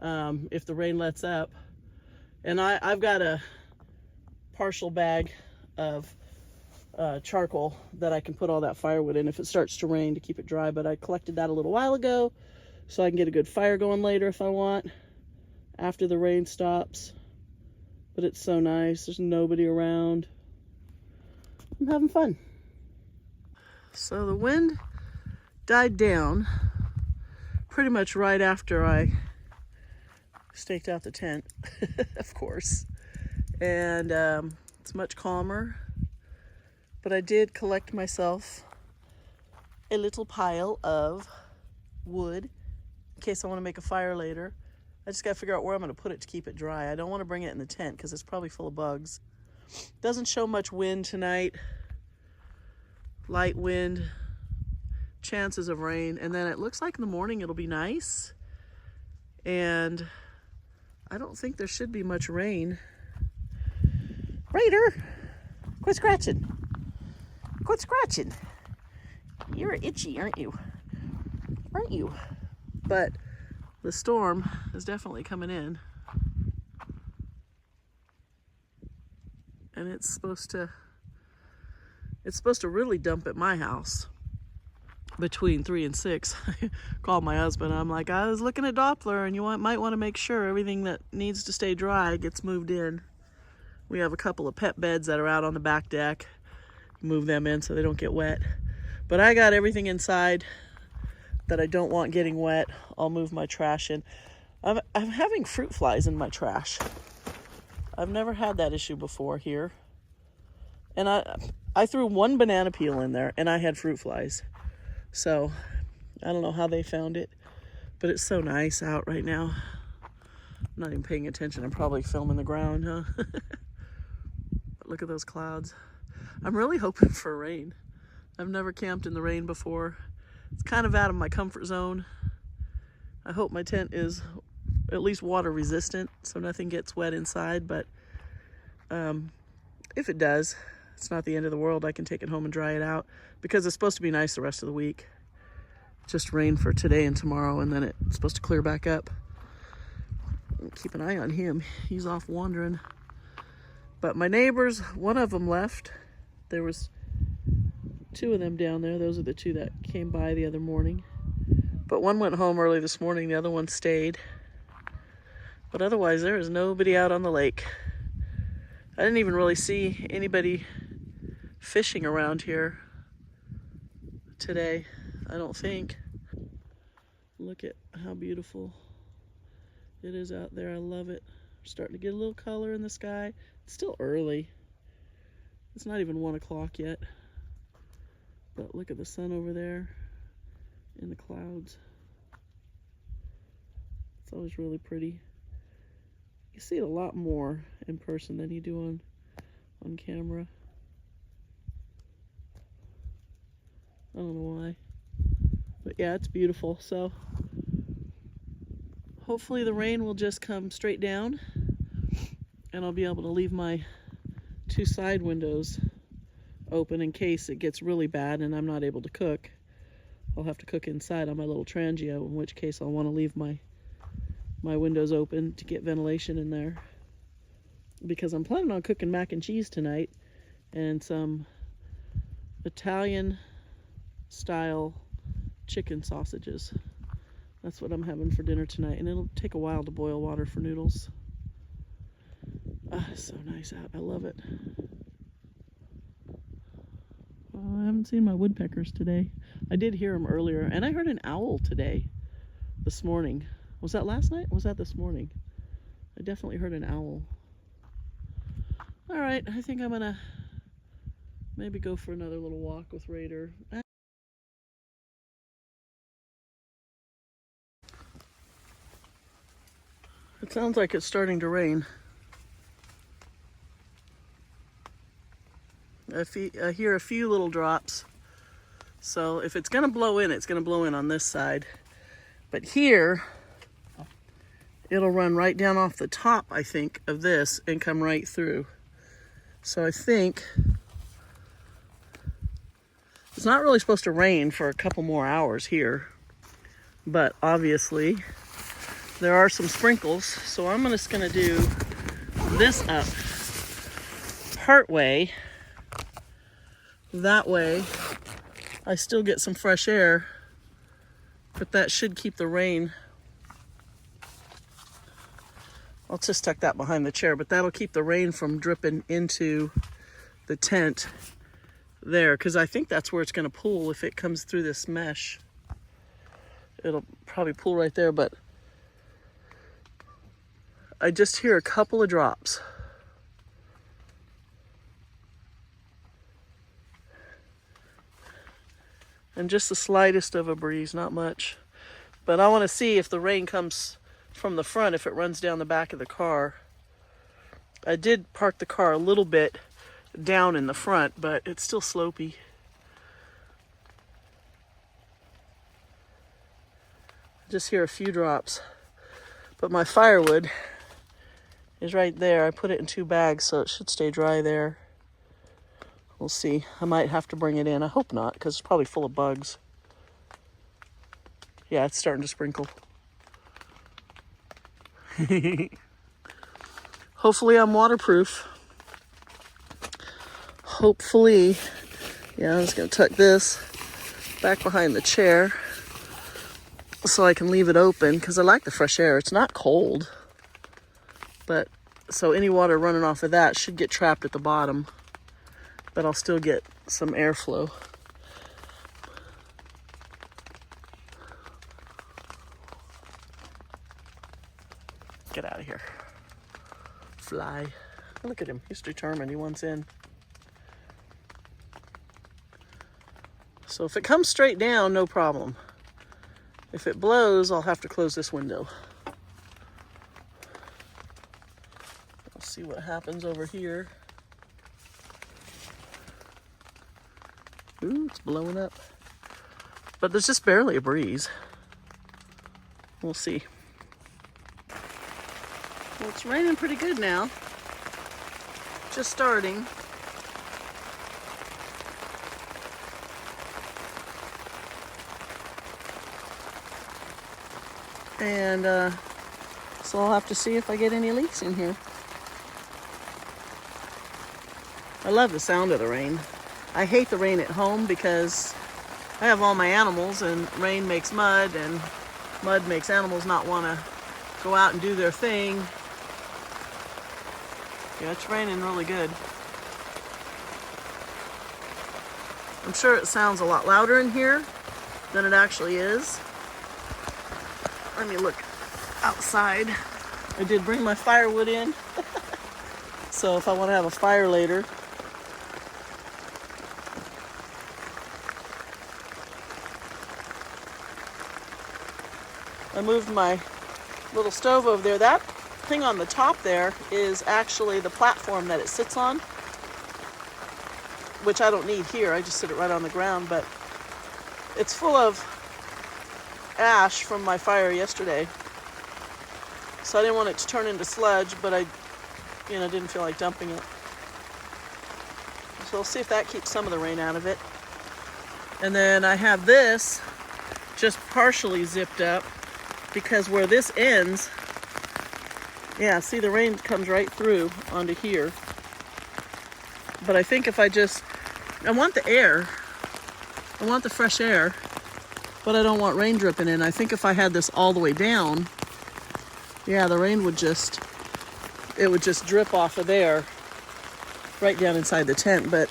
if the rain lets up, and I've got a partial bag of charcoal that I can put all that firewood in if it starts to rain to keep it dry. But I collected that a little while ago so I can get a good fire going later if I want, after the rain stops. But it's so nice. There's nobody around. I'm having fun. So the wind died down pretty much right after I staked out the tent, of course. And it's much calmer. But I did collect myself a little pile of wood in case I want to make a fire later. I just got to figure out where I'm going to put it to keep it dry. I don't want to bring it in the tent because it's probably full of bugs. Doesn't show much wind tonight. Light wind, chances of rain, and then it looks like in the morning it'll be nice. And I don't think there should be much rain. Raider, quit scratching. Quit scratching. You're itchy, aren't you? Aren't you? But the storm is definitely coming in. And it's supposed to really dump at my house between 3 and 6. I called my husband. I'm like, I was looking at Doppler, and you might want to make sure everything that needs to stay dry gets moved in. We have a couple of pet beds that are out on the back deck. Move them in so they don't get wet. But I got everything inside that I don't want getting wet. I'll move my trash in. I'm having fruit flies in my trash. I've never had that issue before here. And I threw one banana peel in there and I had fruit flies. So I don't know how they found it, but it's so nice out right now. I'm not even paying attention. I'm probably filming the ground, huh? But look at those clouds. I'm really hoping for rain. I've never camped in the rain before. It's kind of out of my comfort zone. I hope my tent is at least water resistant so nothing gets wet inside, but if it does, it's not the end of the world. I can take it home and dry it out because it's supposed to be nice the rest of the week. Just rain for today and tomorrow, and then it's supposed to clear back up. Keep an eye on him. He's off wandering. But my neighbors, one of them left. There was 2 of them down there. Those are the 2 that came by the other morning. But one went home early this morning. The other one stayed. But otherwise, there is nobody out on the lake. I didn't even really see anybody fishing around here today, I don't think. Look at how beautiful it is out there. I love it. We're starting to get a little color in the sky. It's still early. It's not even 1 o'clock yet. But look at the sun over there in the clouds. It's always really pretty. You see it a lot more in person than you do on camera. I don't know why. But yeah, it's beautiful. So hopefully the rain will just come straight down and I'll be able to leave my 2 side windows open in case it gets really bad and I'm not able to cook. I'll have to cook inside on my little Trangia, in which case I'll want to leave my windows open to get ventilation in there, because I'm planning on cooking mac and cheese tonight and some Italian style chicken sausages. That's what I'm having for dinner tonight, and it'll take a while to boil water for noodles. Ah, it's so nice out. I love it. I haven't seen my woodpeckers today. I did hear them earlier, and I heard an owl this morning. Was that last night? Or was that this morning? I definitely heard an owl. All right, I think I'm gonna maybe go for another little walk with Raider. It sounds like it's starting to rain. I hear a few little drops. So if it's gonna blow in, it's gonna blow in on this side. But here, it'll run right down off the top, I think, of this and come right through. So I think it's not really supposed to rain for a couple more hours here, but obviously there are some sprinkles. So I'm just gonna do this up part way. That way I still get some fresh air, but that should keep the rain. I'll just tuck that behind the chair, but that'll keep the rain from dripping into the tent there, because I think that's where it's going to pool if it comes through this mesh. It'll probably pool right there, but I just hear a couple of drops. And just the slightest of a breeze, not much. But I want to see if the rain comes from the front, if it runs down the back of the car. I did park the car a little bit down in the front, but it's still slopey. Just hear a few drops. But my firewood is right there. I put it in 2 bags, so it should stay dry there. We'll see. I might have to bring it in. I hope not, because it's probably full of bugs. Yeah, it's starting to sprinkle. Hopefully I'm waterproof. Hopefully. Yeah, I'm just going to tuck this back behind the chair so I can leave it open, because I like the fresh air. It's not cold, but so any water running off of that should get trapped at the bottom, but I'll still get some airflow. Get out of here. Fly. Look at him. He's determined. He wants in. So if it comes straight down, no problem. If it blows, I'll have to close this window. We'll see what happens over here. Ooh, it's blowing up. But there's just barely a breeze. We'll see. Well, it's raining pretty good now. Just starting. And so I'll have to see if I get any leaks in here. I love the sound of the rain. I hate the rain at home because I have all my animals, and rain makes mud, and mud makes animals not want to go out and do their thing. Yeah, it's raining really good. I'm sure it sounds a lot louder in here than it actually is. Let me look outside. I did bring my firewood in. So if I want to have a fire later. I moved my little stove over there. That thing on the top there is actually the platform that it sits on, which I don't need here. I just sit it right on the ground, but it's full of ash from my fire yesterday, so I didn't want it to turn into sludge, but I didn't feel like dumping it. So we'll see if that keeps some of the rain out of it. And then I have this just partially zipped up, because where this ends, yeah, see, the rain comes right through onto here. But I think if I want the air, I want the fresh air, but I don't want rain dripping in. I think if I had this all the way down, yeah, the rain would just drip off of there right down inside the tent, but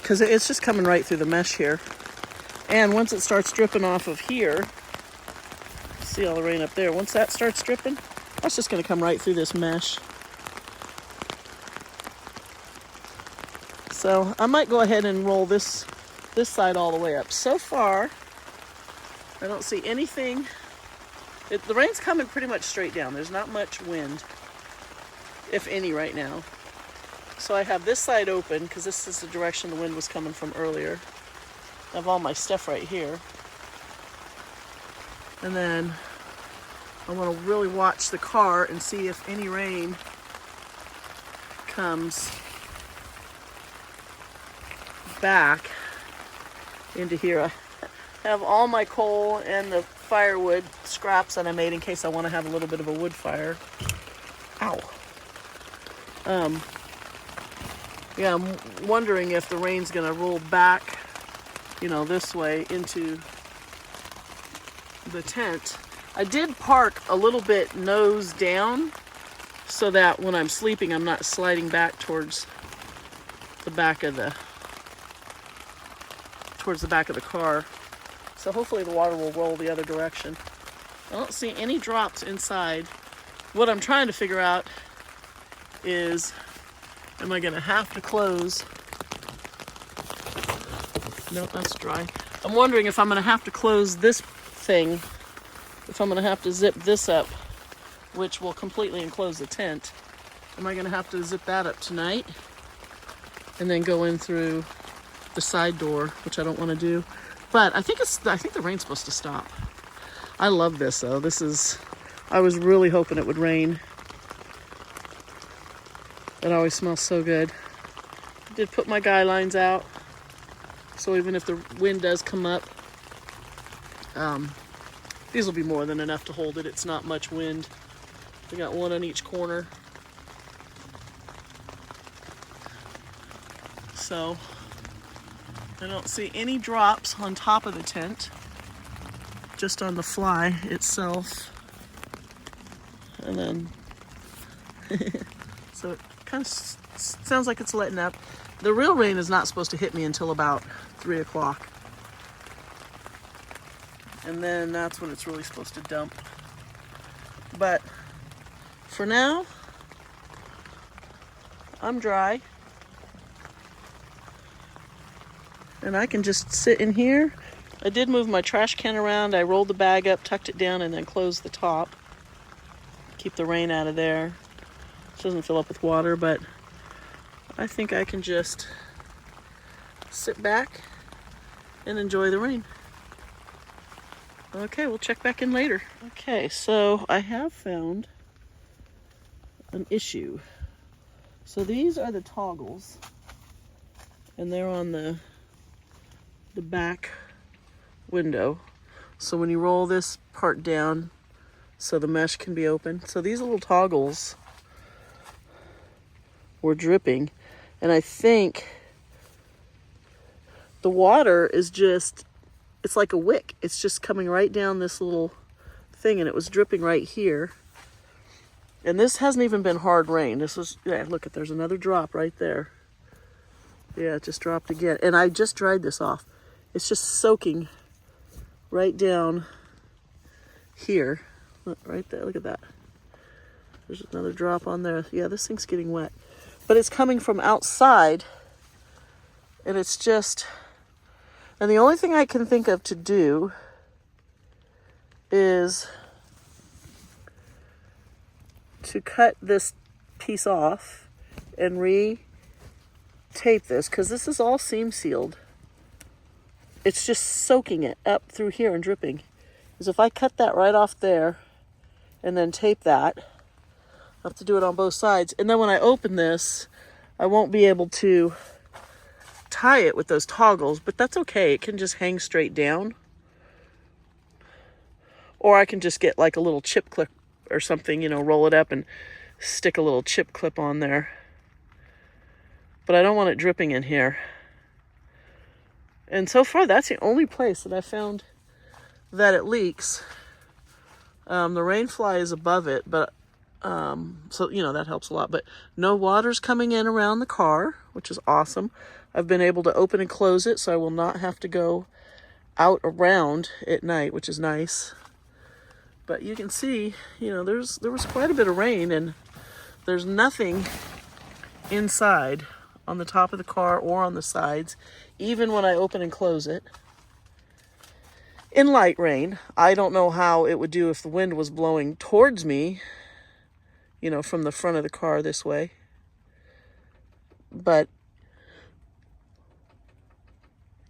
because it's just coming right through the mesh here. And once it starts dripping off of here, see all the rain up there, once that starts dripping, that's just going to come right through this mesh. So I might go ahead and roll this side all the way up. So far, I don't see anything. The rain's coming pretty much straight down. There's not much wind, if any, right now. So I have this side open because this is the direction the wind was coming from earlier. I have all my stuff right here. And then I want to really watch the car and see if any rain comes back into here. I have all my coal and the firewood scraps that I made in case I want to have a little bit of a wood fire. Ow. Yeah, I'm wondering if the rain's going to roll back, this way into the tent. I did park a little bit nose down so that when I'm sleeping, I'm not sliding back towards the back of the car. So hopefully the water will roll the other direction. I don't see any drops inside. What I'm trying to figure out is, am I going to have to close? Nope, that's dry. I'm wondering if I'm going to have to close this thing, if I'm going to have to zip this up, which will completely enclose the tent. Am I going to have to zip that up tonight and then go in through the side door, which I don't want to do. But I think the rain's supposed to stop. I love this though. I was really hoping it would rain. It always smells so good. I did put my guy lines out, so even if the wind does come up, these will be more than enough to hold it. It's not much wind. We got one on each corner. So I don't see any drops on top of the tent, just on the fly itself. And then, so it kind of sounds like it's letting up. The real rain is not supposed to hit me until about 3 o'clock. And then that's when it's really supposed to dump. But for now, I'm dry. And I can just sit in here. I did move my trash can around. I rolled the bag up, tucked it down, and then closed the top. Keep the rain out of there. It doesn't fill up with water, but I think I can just sit back and enjoy the rain. Okay, we'll check back in later. Okay, so I have found an issue. So these are the toggles, and they're on the back window. So when you roll this part down so the mesh can be open. So these little toggles were dripping, and I think the water is just, it's like a wick. It's just coming right down this little thing, and it was dripping right here. And this hasn't even been hard rain. This was, yeah, look, there's another drop right there. Yeah, it just dropped again. And I just dried this off. It's just soaking right down here. Look, right there, look at that. There's another drop on there. Yeah, this thing's getting wet. But it's coming from outside, and it's just, and the only thing I can think of to do is to cut this piece off and re-tape this, because this is all seam sealed. It's just soaking it up through here and dripping. Because if I cut that right off there and then tape that, I have to do it on both sides. And then when I open this, I won't be able to tie it with those toggles, but that's okay. It can just hang straight down. Or I can just get like a little chip clip or something, roll it up and stick a little chip clip on there. But I don't want it dripping in here. And so far, that's the only place that I found that it leaks. The rain fly is above it, but so that helps a lot. But no water's coming in around the car, which is awesome. I've been able to open and close it, so I will not have to go out around at night, which is nice. But you can see, there was quite a bit of rain, and there's nothing inside on the top of the car or on the sides, even when I open and close it. In light rain, I don't know how it would do if the wind was blowing towards me, from the front of the car this way. But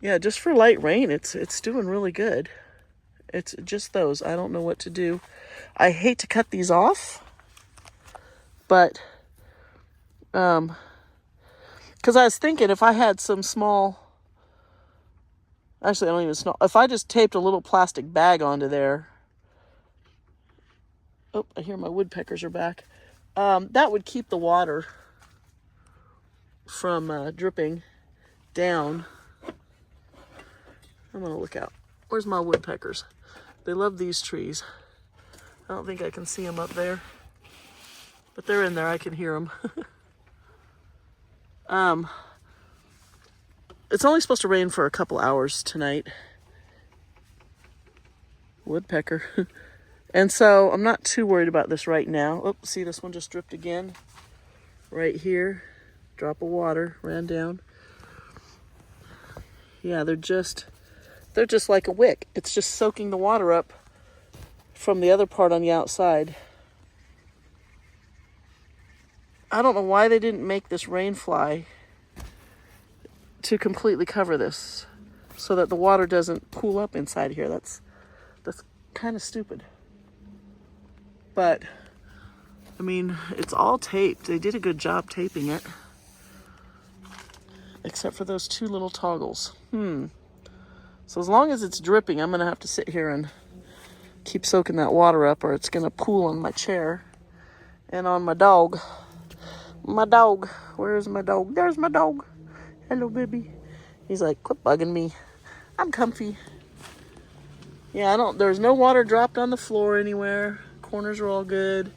yeah, just for light rain, it's doing really good. It's just those. I don't know what to do. I hate to cut these off, but because I was thinking if I had some small, actually I don't even know, if I just taped a little plastic bag onto there, oh, I hear my woodpeckers are back, that would keep the water from dripping down. I'm gonna look out. Where's my woodpeckers? They love these trees. I don't think I can see them up there, but they're in there. I can hear them. It's only supposed to rain for a couple hours tonight. Woodpecker. And so I'm not too worried about this right now. Oh, see, this one just dripped again. Right here. Drop of water ran down. Yeah, they're just They're just like a wick. It's just soaking the water up from the other part on the outside. I don't know why they didn't make this rain fly to completely cover this so that the water doesn't pool up inside here. That's kind of stupid. But, I mean, it's all taped. They did a good job taping it. Except for those two little toggles. So as long as it's dripping, I'm going to have to sit here and keep soaking that water up, or it's going to pool on my chair and on my dog. My dog. Where's my dog? There's my dog. Hello, baby. He's like, quit bugging me. I'm comfy. Yeah, there's no water dropped on the floor anywhere. Corners are all good.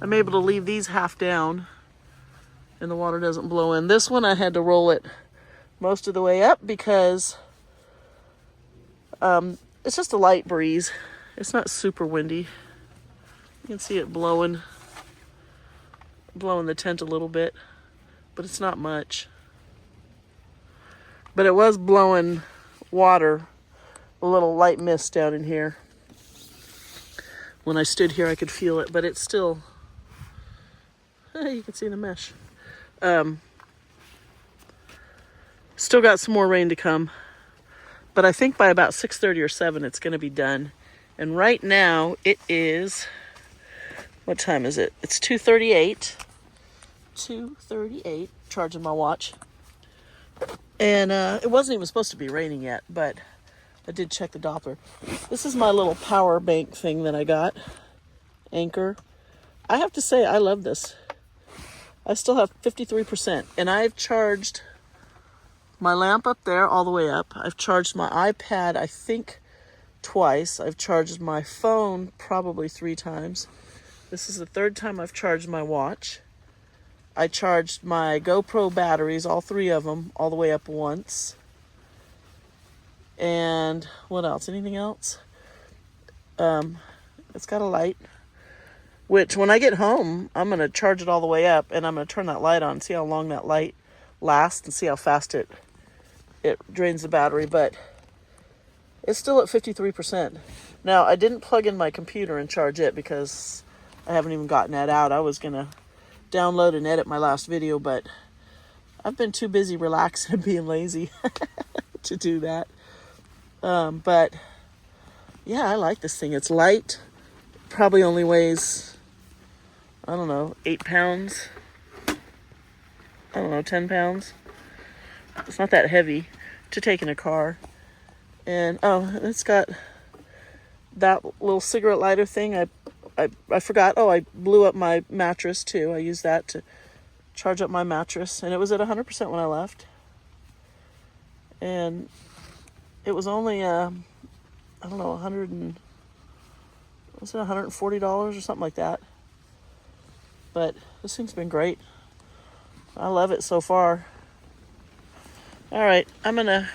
I'm able to leave these half down and the water doesn't blow in. This one I had to roll it most of the way up because it's just a light breeze. It's not super windy. You can see it blowing the tent a little bit, but it's not much. But it was blowing water, a little light mist down in here. When I stood here, I could feel it, but it's still, you can see the mesh. Still got some more rain to come, but I think by about 6:30 or 7, it's going to be done. And right now it is, what time is it? It's 2:38. 2:38, charging my watch. And it wasn't even supposed to be raining yet, but I did check the Doppler. This is my little power bank thing that I got. Anchor. I have to say, I love this. I still have 53%. And I've charged my lamp up there all the way up. I've charged my iPad, I think, twice. I've charged my phone probably 3 times. This is the 3rd time I've charged my watch. I charged my GoPro batteries, all 3 of them, all the way up once. And what else? Anything else? It's got a light, which when I get home, I'm going to charge it all the way up and I'm going to turn that light on, see how long that light lasts and see how fast it drains the battery. But it's still at 53%. Now, I didn't plug in my computer and charge it because I haven't even gotten that out. I was going to download and edit my last video, but I've been too busy relaxing and being lazy to do that. But yeah, I like this thing. It's light. Probably only weighs, I don't know, 8 pounds. I don't know, 10 pounds. It's not that heavy to take in a car. And it's got that little cigarette lighter thing. I forgot. Oh, I blew up my mattress too. I used that to charge up my mattress, and it was at 100% when I left. And it was only I don't know, $140 or something like that. But this thing's been great. I love it so far. All right, I'm gonna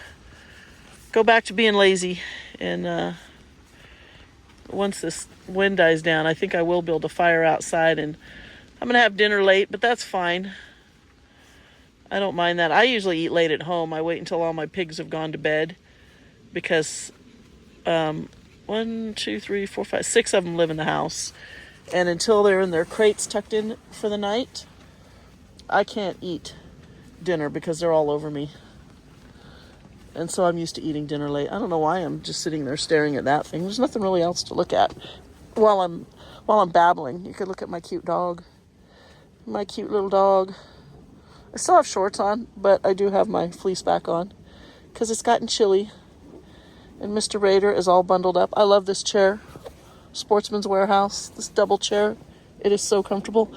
go back to being lazy, and once this wind dies down, I think I will build a fire outside, and I'm gonna have dinner late, but that's fine. I don't mind that. I usually eat late at home. I wait until all my pigs have gone to bed because 1, 2, 3, 4, 5, 6 of them live in the house, and until they're in their crates tucked in for the night, I can't eat dinner because they're all over me. And so I'm used to eating dinner late. I don't know why I'm just sitting there staring at that thing. There's nothing really else to look at while I'm babbling. You could look at my cute dog. My cute little dog. I still have shorts on, but I do have my fleece back on because it's gotten chilly. And Mr. Raider is all bundled up. I love this chair. Sportsman's Warehouse. This double chair. It is so comfortable.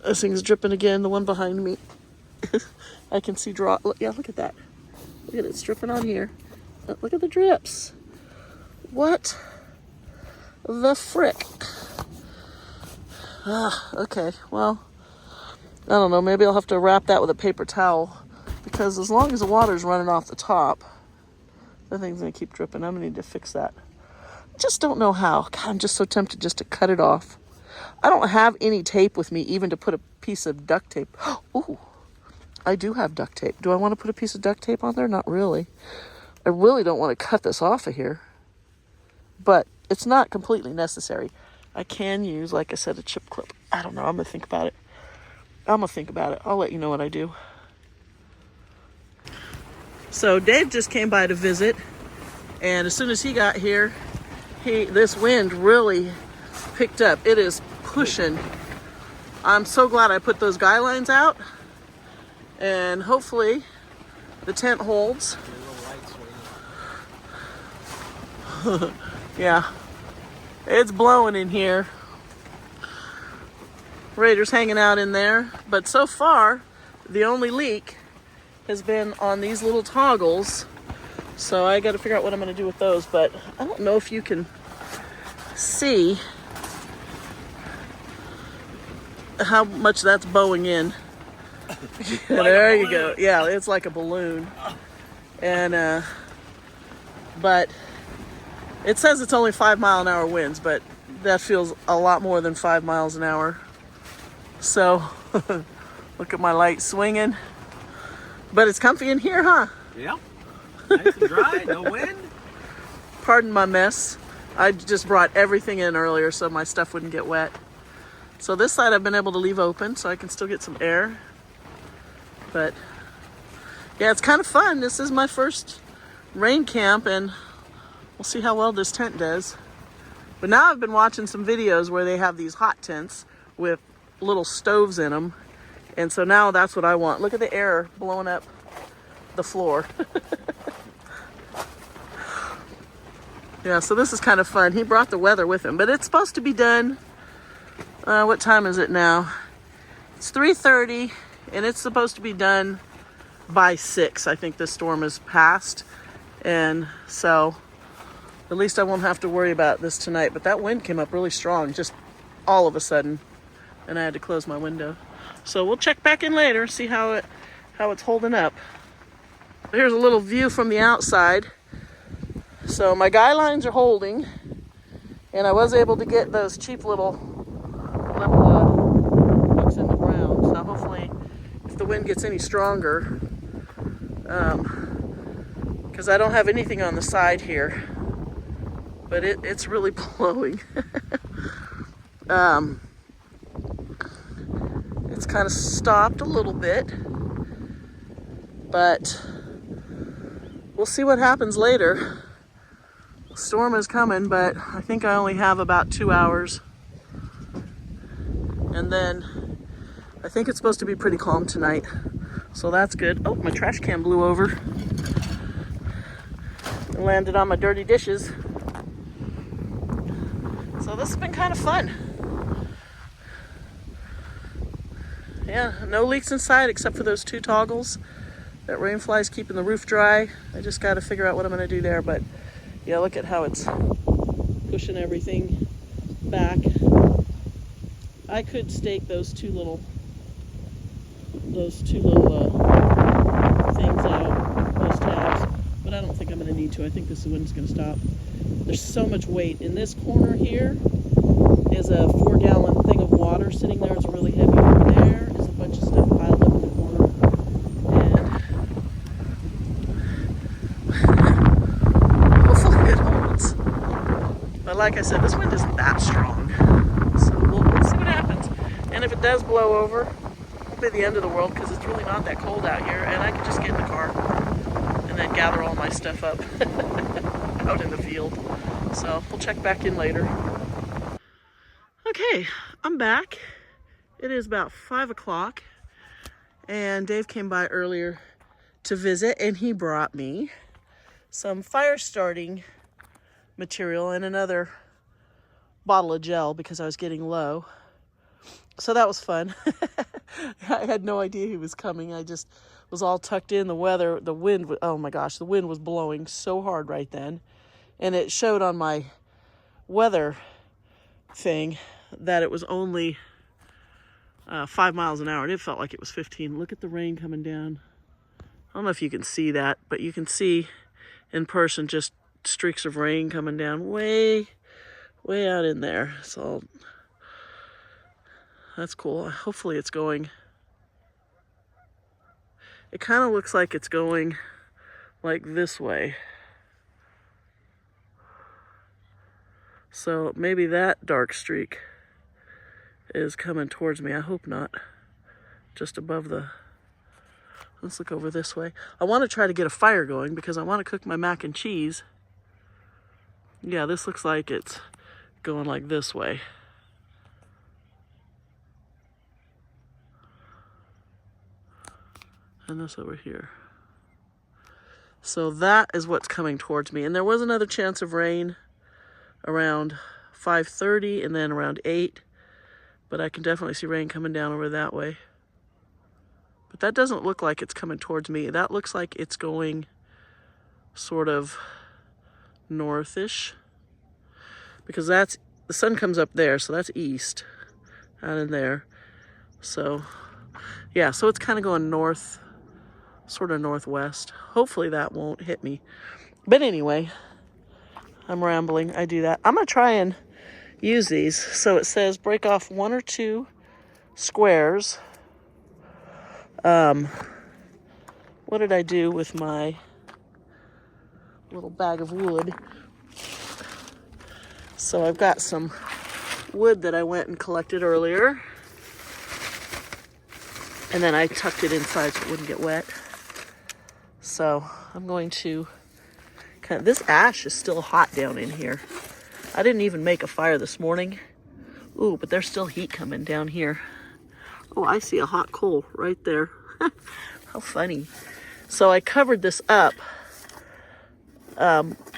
This thing's dripping again. The one behind me. I can see drop. Yeah, look at that. Look at it, it's dripping on here. Look at the drips. What the frick? Okay, well, I don't know. Maybe I'll have to wrap that with a paper towel because as long as the water's running off the top, the thing's gonna keep dripping. I'm gonna need to fix that. I just don't know how. God, I'm just so tempted just to cut it off. I don't have any tape with me, even to put a piece of duct tape. Ooh. I do have duct tape. Do I want to put a piece of duct tape on there? Not really. I really don't want to cut this off of here, but it's not completely necessary. I can use, like I said, a chip clip. I don't know. I'm going to think about it. I'll let you know what I do. So Dave just came by to visit, and as soon as he got here, this wind really picked up. It is pushing. I'm so glad I put those guy lines out, and hopefully the tent holds. Yeah, it's blowing in here. Raider's hanging out in there, but so far the only leak has been on these little toggles, so I got to figure out what I'm going to do with those. But I don't know if you can see how much that's bowing in. There you go. Yeah, it's like a balloon. And but it says it's only 5-mile-an-hour winds, but that feels a lot more than 5 miles an hour. So look at my light swinging. But it's comfy in here, huh? Yeah. Nice and dry, no wind. Pardon my mess. I just brought everything in earlier so my stuff wouldn't get wet. So this side I've been able to leave open so I can still get some air. But yeah, it's kind of fun. This is my first rain camp, and we'll see how well this tent does. But now I've been watching some videos where they have these hot tents with little stoves in them. And so now that's what I want. Look at the air blowing up the floor. Yeah, so this is kind of fun. He brought the weather with him, but it's supposed to be done. What time is it now? It's 3:30, and it's supposed to be done by 6. I think this storm is past. And so at least I won't have to worry about this tonight. But that wind came up really strong, just all of a sudden. And I had to close my window. So we'll check back in later, see how it's holding up. Here's a little view from the outside. So my guy lines are holding, and I was able to get those cheap little hooks in the ground. So hopefully, if the wind gets any stronger, because I don't have anything on the side here, but it's really blowing. It's kind of stopped a little bit, but we'll see what happens later. The storm is coming, but I think I only have about 2 hours. And then I think it's supposed to be pretty calm tonight. So that's good. Oh, my trash can blew over. It landed on my dirty dishes. So this has been kind of fun. Yeah, no leaks inside except for those 2 toggles. That rainfly's keeping the roof dry. I just got to figure out what I'm going to do there. But yeah, look at how it's pushing everything back. I could stake those two little things out, those tabs, but I don't think I'm going to need to. I think this wind's going to stop. There's so much weight. In this corner here is a 4-gallon thing of water sitting there. It's really heavy. Over there is a bunch of stuff piled up in the corner. And hopefully it holds. But like I said, this wind isn't that strong. So we'll see what happens. And if it does blow over, it'll be the end of the world because it's really not that cold out here. And I can just get in the car and then gather all my stuff up out in the field. So we'll check back in later. Okay, I'm back. It is about 5 o'clock, and Dave came by earlier to visit, and he brought me some fire starting material and another bottle of gel because I was getting low. So that was fun. I had no idea he was coming. I just was all tucked in. The wind, oh my gosh, the wind was blowing so hard right then. And it showed on my weather thing that it was only 5 miles an hour, and it felt like it was 15. Look at the rain coming down. I don't know if you can see that, but you can see in person just streaks of rain coming down way out in there. So that's cool. Hopefully it's going. It kind of looks like it's going like this way. So maybe that dark streak is coming towards me. I hope not. Just above the... Let's look over this way. I want to try to get a fire going because I want to cook my mac and cheese. Yeah, this looks like it's going like this way. And this over here. So that is what's coming towards me. And there was another chance of rain around 5:30 and then around 8. But I can definitely see rain coming down over that way. But that doesn't look like it's coming towards me. That looks like it's going sort of northish. Because that's, the sun comes up there, so that's east, out in there. So, yeah, so it's kind of going north, sort of northwest. Hopefully that won't hit me. But anyway, I'm rambling. I do that. I'm going to try and use these. So it says break off 1 or 2 squares. What did I do with my little bag of wood? So I've got some wood that I went and collected earlier. And then I tucked it inside so it wouldn't get wet. So I'm going to this ash is still hot down in here. I didn't even make a fire this morning. Ooh, but there's still heat coming down here. Oh, I see a hot coal right there. How funny. So I covered this up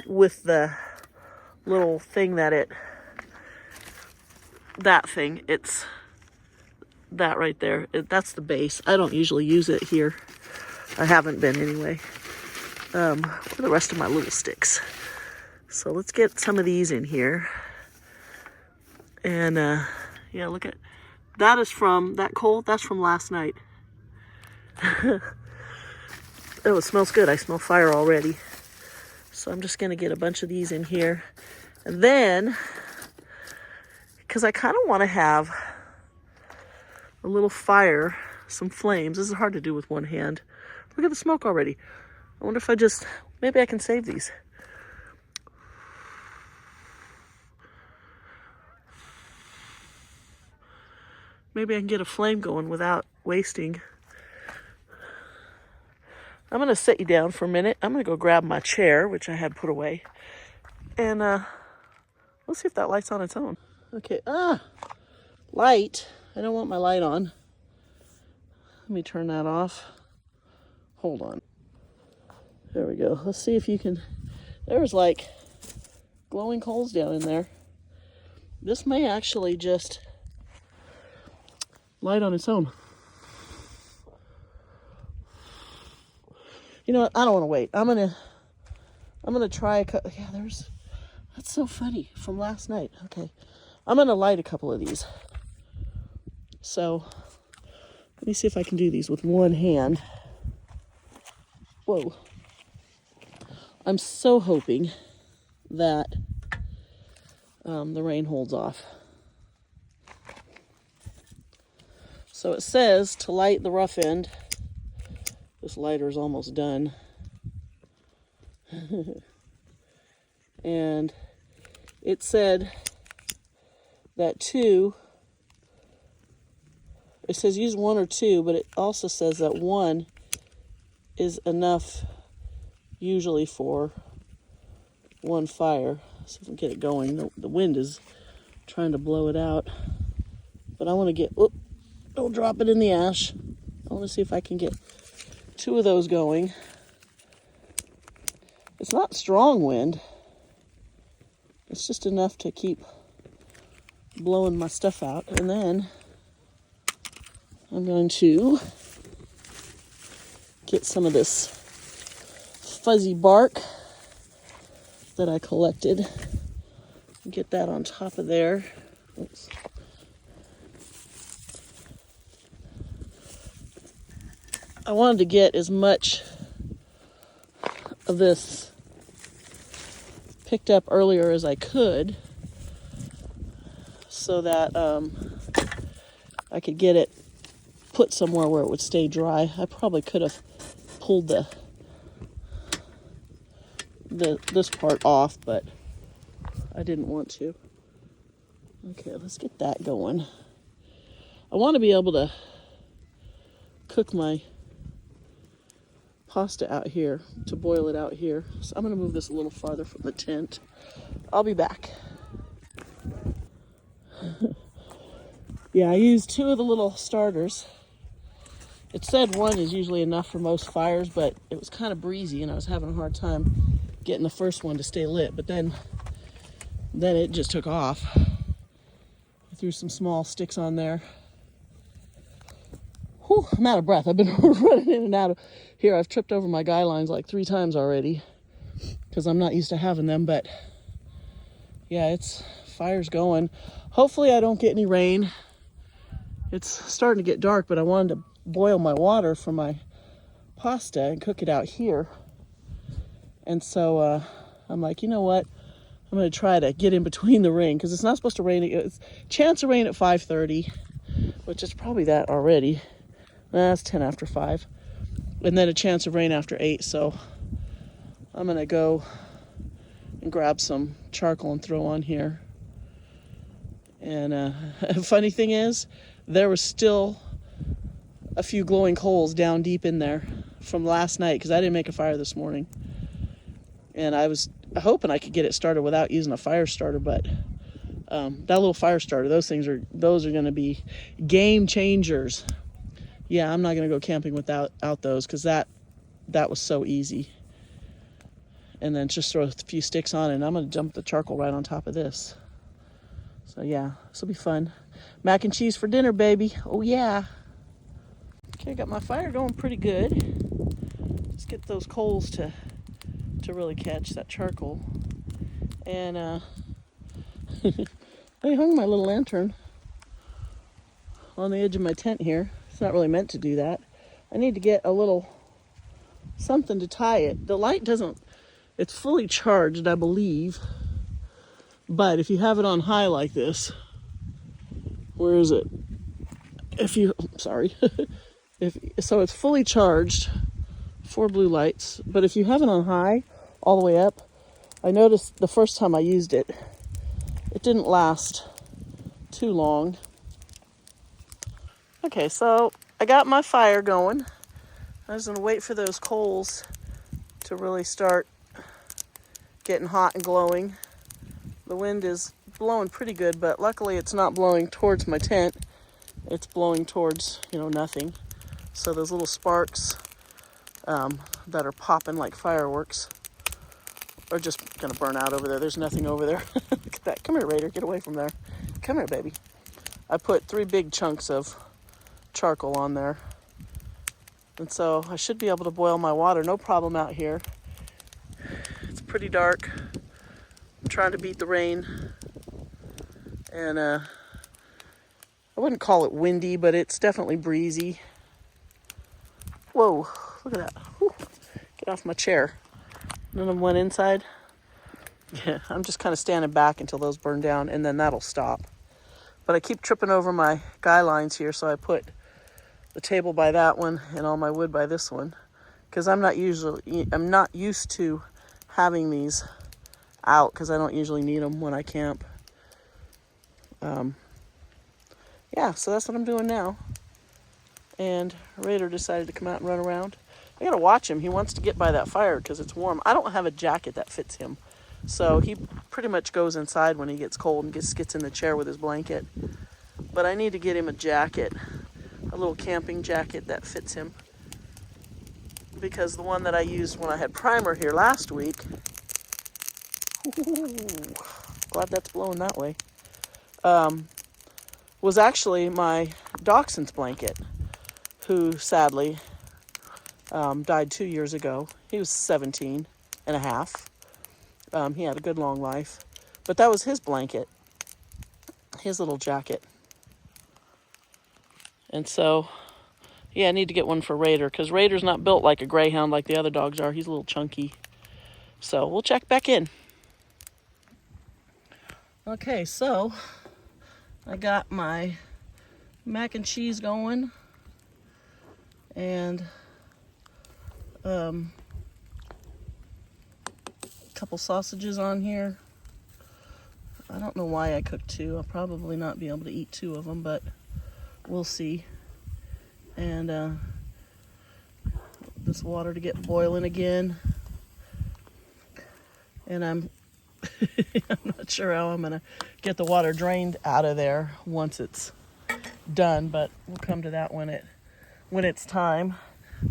with the little thing it's that right there. That's the base. I don't usually use it here. I haven't been anyway. Where are the rest of my little sticks? So let's get some of these in here. And yeah, look at that. Is from that coal. That's from last night. Oh, it smells good. I smell fire already. So I'm just gonna get a bunch of these in here. And then, because I kind of want to have a little fire, some flames. This is hard to do with one hand. Look at the smoke already. I wonder if maybe I can save these. Maybe I can get a flame going without wasting. I'm going to sit you down for a minute. I'm going to go grab my chair, which I had put away. And let's see if that light's on its own. Okay, light. I don't want my light on. Let me turn that off. Hold on. There we go. Let's see if you can... There's like glowing coals down in there. This may actually just light on its own. You know what? I don't want to wait. I'm gonna try a couple. Yeah, that's so funny from last night. Okay, I'm gonna light a couple of these. So let me see if I can do these with one hand. Whoa. I'm so hoping that the rain holds off. So it says to light the rough end. This lighter is almost done. And it said that it says use 1 or 2, but it also says that 1 is enough usually for 1 fire. See if we can get it going. The wind is trying to blow it out. But I want to get, don't drop it in the ash. I want to see if I can get 2 of those going. It's not strong wind. It's just enough to keep blowing my stuff out. And then I'm going to get some of this fuzzy bark that I collected. Get that on top of there. Oops. I wanted to get as much of this picked up earlier as I could so that I could get it put somewhere where it would stay dry. I probably could have pulled this part off, but I didn't want to. Okay, let's get that going. I want to be able to cook my pasta out here, to boil it out here. So I'm going to move this a little farther from the tent. I'll be back. Yeah, I used 2 of the little starters. It said 1 is usually enough for most fires, but it was kind of breezy and I was having a hard time getting the first one to stay lit. But then it just took off. I threw some small sticks on there. Whew, I'm out of breath. I've been running in and out of here. I've tripped over my guy lines like 3 times already because I'm not used to having them. But yeah, it's fire's going. Hopefully I don't get any rain. It's starting to get dark, but I wanted to boil my water for my pasta and cook it out here. And so I'm like, you know what? I'm going to try to get in between the rain because it's not supposed to rain. It's chance of rain at 5:30, which is probably that already. That's 10 after 5. And then a chance of rain after 8. So I'm going to go and grab some charcoal and throw on here. And funny thing is, there was still a few glowing coals down deep in there from last night because I didn't make a fire this morning. And I was hoping I could get it started without using a fire starter, but that little fire starter, those are going to be game changers. Yeah, I'm not going to go camping without those because that was so easy. And then just throw a few sticks on it, and I'm going to dump the charcoal right on top of this. So yeah, this will be fun. Mac and cheese for dinner, baby. Oh yeah. Okay, got my fire going pretty good. Let's get those coals to really catch that charcoal. And I hung my little lantern on the edge of my tent here. It's not really meant to do that. I need to get a little something to tie it. The light it's fully charged, I believe. But if you have it on high like this, where is it? So it's fully charged, 4 blue lights. But if you have it on high, all the way up, I noticed the first time I used it, it didn't last too long. Okay, so I got my fire going. I was gonna wait for those coals to really start getting hot and glowing. The wind is blowing pretty good, but luckily it's not blowing towards my tent. It's blowing towards, nothing. So those little sparks that are popping like fireworks are just gonna burn out over there. There's nothing over there. Look at that. Come here, Raider. Get away from there. Come here, baby. I put 3 big chunks of charcoal on there. And so I should be able to boil my water. No problem out here. It's pretty dark. I'm trying to beat the rain. And I wouldn't call it windy, but it's definitely breezy. Whoa, look at that. Whew. Get off my chair. None of them went inside. Yeah, I'm just kind of standing back until those burn down, and then that'll stop. But I keep tripping over my guy lines here, so I put the table by that one and all my wood by this one, because I'm not used to having these out, because I don't usually need them when I camp. Yeah, so that's what I'm doing now. And Raider decided to come out and run around. I gotta watch him. He wants to get by that fire because it's warm. I don't have a jacket that fits him, so he pretty much goes inside when he gets cold and gets in the chair with his blanket. But I need to get him a jacket, a little camping jacket that fits him, because the one that I used when I had primer here last week, glad that's blowing that way, was actually my dachshund's blanket, who sadly died 2 years ago. He was 17 and a half. He had a good long life. But that was his blanket, his little jacket. And so, yeah, I need to get one for Raider, because Raider's not built like a greyhound like the other dogs are. He's a little chunky. So we'll check back in. Okay, so I got my mac and cheese going, and a couple sausages on here, I don't know why I cooked 2. I'll probably not be able to eat 2 of them, but we'll see. And this water to get boiling again. And I'm not sure how I'm gonna get the water drained out of there once it's done, but we'll come to that when it's time.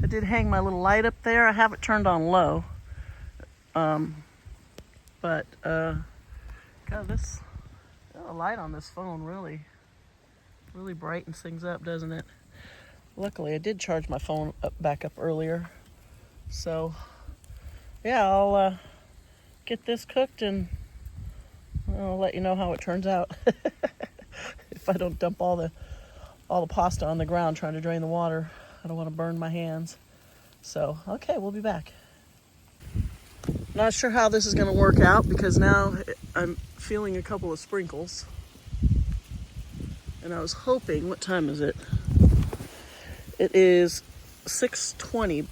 I did hang my little light up there. I have it turned on low. But God, this a light on this phone really brightens things up, doesn't it? Luckily, I did charge my phone back up earlier. So, yeah, I'll get this cooked and I'll let you know how it turns out. If I don't dump all the pasta on the ground trying to drain the water, I don't want to burn my hands. So, okay, we'll be back. Not sure how this is going to work out because now I'm feeling a couple of sprinkles. And I was hoping, what time is it? It is 6:20.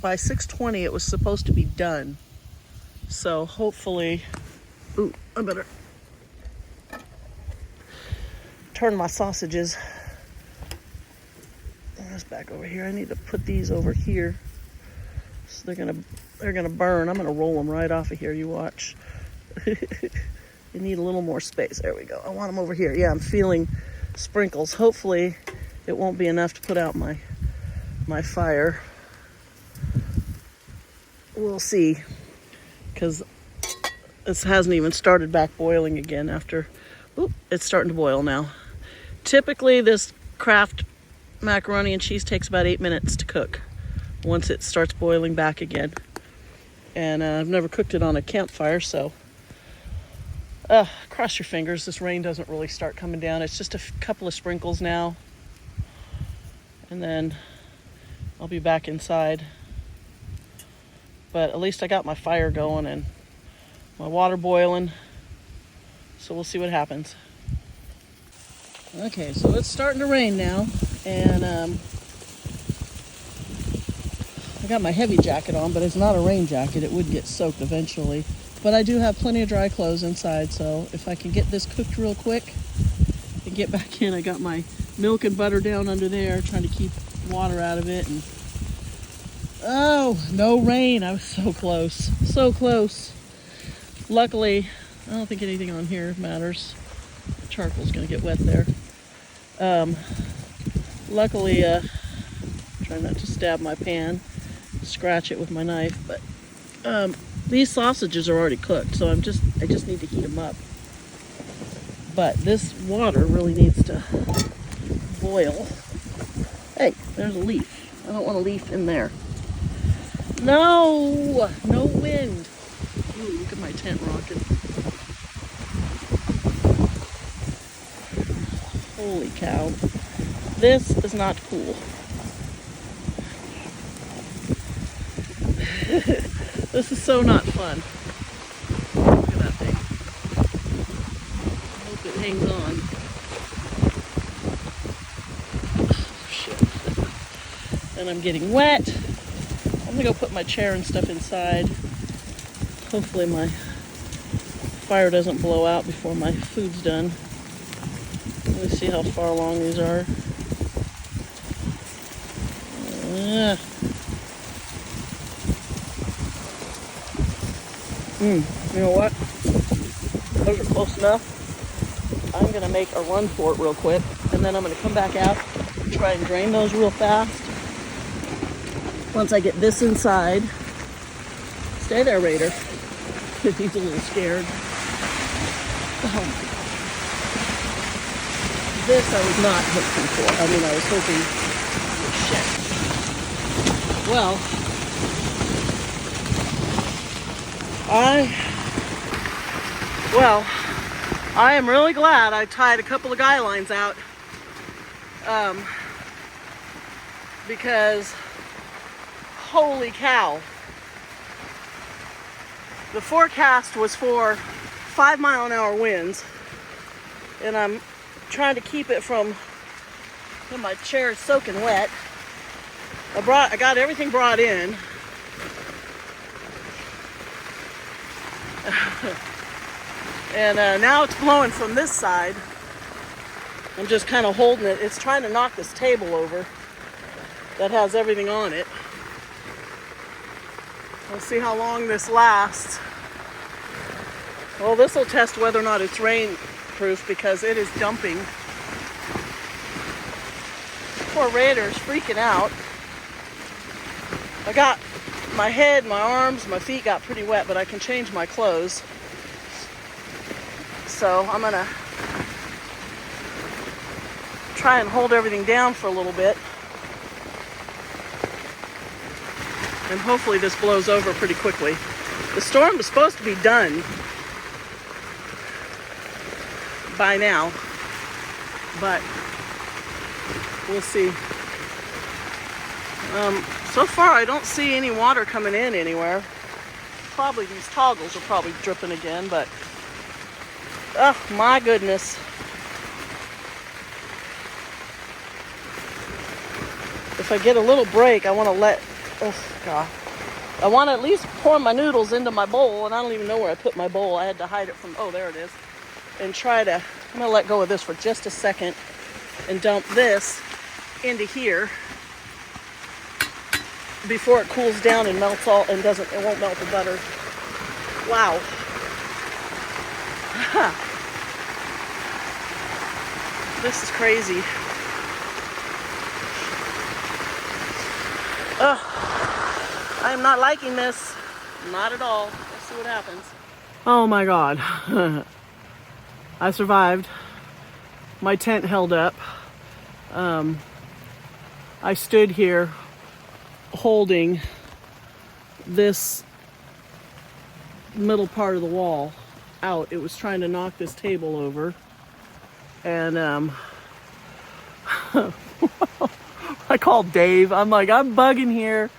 By 6:20 it was supposed to be done. So hopefully, ooh, I better turn my sausages. That's back over here. I need to put these over here. So they're gonna burn. I'm gonna roll them right off of here. You watch. You need a little more space. There we go. I want them over here. Yeah, I'm feeling sprinkles. Hopefully, it won't be enough to put out my fire. We'll see, because this hasn't even started back boiling again after. Oop, it's starting to boil now. Typically, this Kraft macaroni and cheese takes about 8 minutes to cook once it starts boiling back again. And I've never cooked it on a campfire, so cross your fingers. This rain doesn't really start coming down. It's just a couple of sprinkles now. And then I'll be back inside. But at least I got my fire going and my water boiling. So we'll see what happens. Okay, so it's starting to rain now. And I got my heavy jacket on, but it's not a rain jacket. It would get soaked eventually. But I do have plenty of dry clothes inside, so if I can get this cooked real quick and get back in. I got my milk and butter down under there, trying to keep water out of it. And oh, no rain. I was so close. So close. Luckily, I don't think anything on here matters. The charcoal's going to get wet there. Luckily, try not to stab my pan, scratch it with my knife, but these sausages are already cooked, so I just need to heat them up. But this water really needs to boil. Hey, there's a leaf. I don't want a leaf in there. No wind. Ooh, look at my tent rocking. Holy cow. This is not cool. This is so not fun. Look at that thing. I hope it hangs on. Oh, shit. And I'm getting wet. I'm gonna go put my chair and stuff inside. Hopefully my fire doesn't blow out before my food's done. Let me see how far along these are. You know what? Those are close enough. I'm gonna make a run for it real quick, and then I'm gonna come back out and try and drain those real fast. Once I get this inside. Stay there, Raider. He's a little scared. Oh. This I was not hoping for. I mean, I was hoping for shit. Well, I am really glad I tied a couple of guy lines out. Because holy cow. The forecast was for 5-mile-an-hour winds, and I'm trying to keep it from, my chair is soaking wet. I got everything brought in. And now it's blowing from this side. I'm just kind of holding it. It's trying to knock this table over that has everything on it. We'll see how long this lasts. Well, this will test whether or not it's rain-proof because it is dumping. Poor Raider's freaking out. I got my head, my arms, my feet got pretty wet, but I can change my clothes. So I'm gonna try and hold everything down for a little bit. And hopefully this blows over pretty quickly. The storm was supposed to be done by now, but we'll see. So far I don't see any water coming in anywhere. Probably these toggles are probably dripping again, but oh my goodness. If I get a little break, I want to I want to at least pour my noodles into my bowl, and I don't even know where I put my bowl. I had to hide it from, oh, there it is. And I'm going to let go of this for just a second and dump this into here before it cools down and melts all, and it won't melt the butter. Wow. This is crazy. I am not liking this. Not at all. Let's see what happens. Oh my God. I survived. My tent held up. I stood here holding this middle part of the wall out. It was trying to knock this table over. And I called Dave. I'm like, I'm bugging here.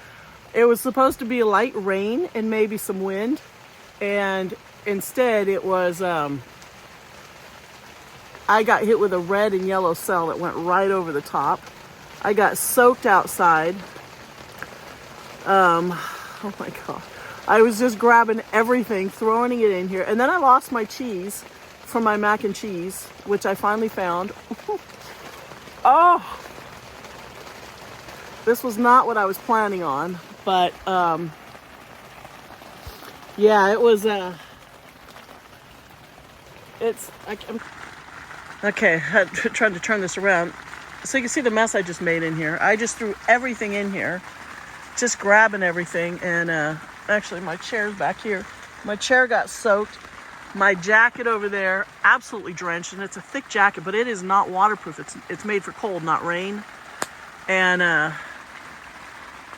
It was supposed to be light rain and maybe some wind. And instead it was, I got hit with a red and yellow cell that went right over the top. I got soaked outside. Oh my God. I was just grabbing everything, throwing it in here. And then I lost my cheese from my mac and cheese, which I finally found. Oh, this was not what I was planning on, but yeah, it was, I'm okay, I'm trying to turn this around. So you can see the mess I just made in here. I just threw everything in here, just grabbing everything. And actually my chair's back here. My chair got soaked. My jacket over there, absolutely drenched. And it's a thick jacket, but it is not waterproof. It's made for cold, not rain. And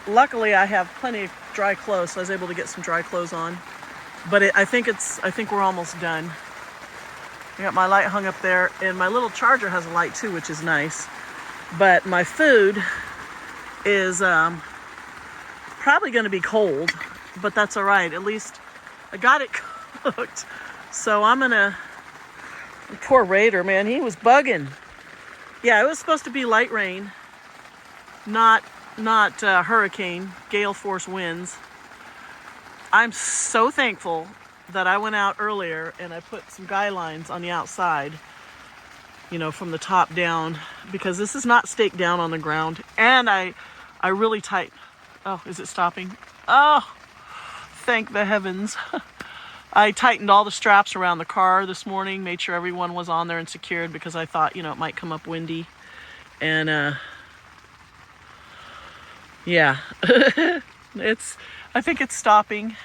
luckily I have plenty of dry clothes, so I was able to get some dry clothes on. But I think we're almost done. I got my light hung up there, and my little charger has a light too, which is nice. But my food is probably going to be cold, but that's all right. At least I got it cooked. So I'm gonna, poor Raider, man, he was bugging. Yeah, it was supposed to be light rain, not hurricane, gale force winds. I'm so thankful that I went out earlier and I put some guy lines on the outside, you know, from the top down, because this is not staked down on the ground. And I really oh, is it stopping? Oh, thank the heavens. I tightened all the straps around the car this morning, made sure everyone was on there and secured, because I thought, you know, it might come up windy. And yeah, I think it's stopping.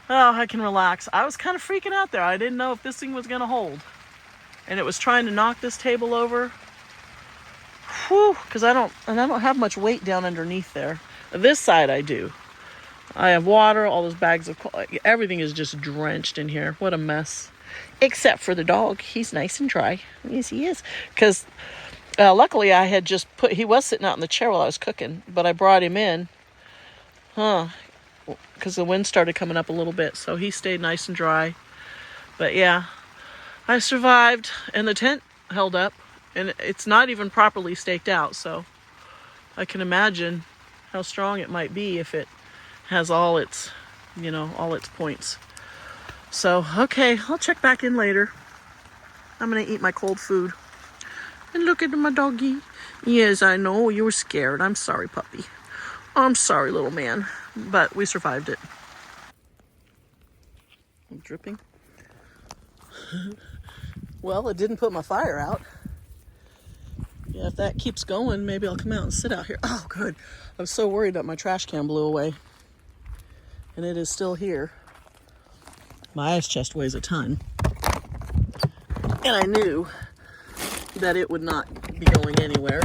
Oh, I can relax. I was kind of freaking out there. I didn't know if this thing was going to hold. And it was trying to knock this table over. Whew, because I don't have much weight down underneath there. This side I do. I have water, all those bags of everything is just drenched in here. What a mess. Except for the dog. He's nice and dry. Yes, he is. Because luckily I had just he was sitting out in the chair while I was cooking, but I brought him in. Because the wind started coming up a little bit, so he stayed nice and dry. But yeah, I survived, and the tent held up, and it's not even properly staked out, so I can imagine how strong it might be if it has all its, you know, all its points. So, okay, I'll check back in later. I'm gonna eat my cold food. And look at my doggy. Yes, I know, you were scared. I'm sorry, puppy. I'm sorry, little man. But we survived it. I'm dripping. Well, it didn't put my fire out. Yeah, if that keeps going, maybe I'll come out and sit out here. Oh, good. I was so worried that my trash can blew away. And it is still here. My ice chest weighs a ton. And I knew that it would not be going anywhere.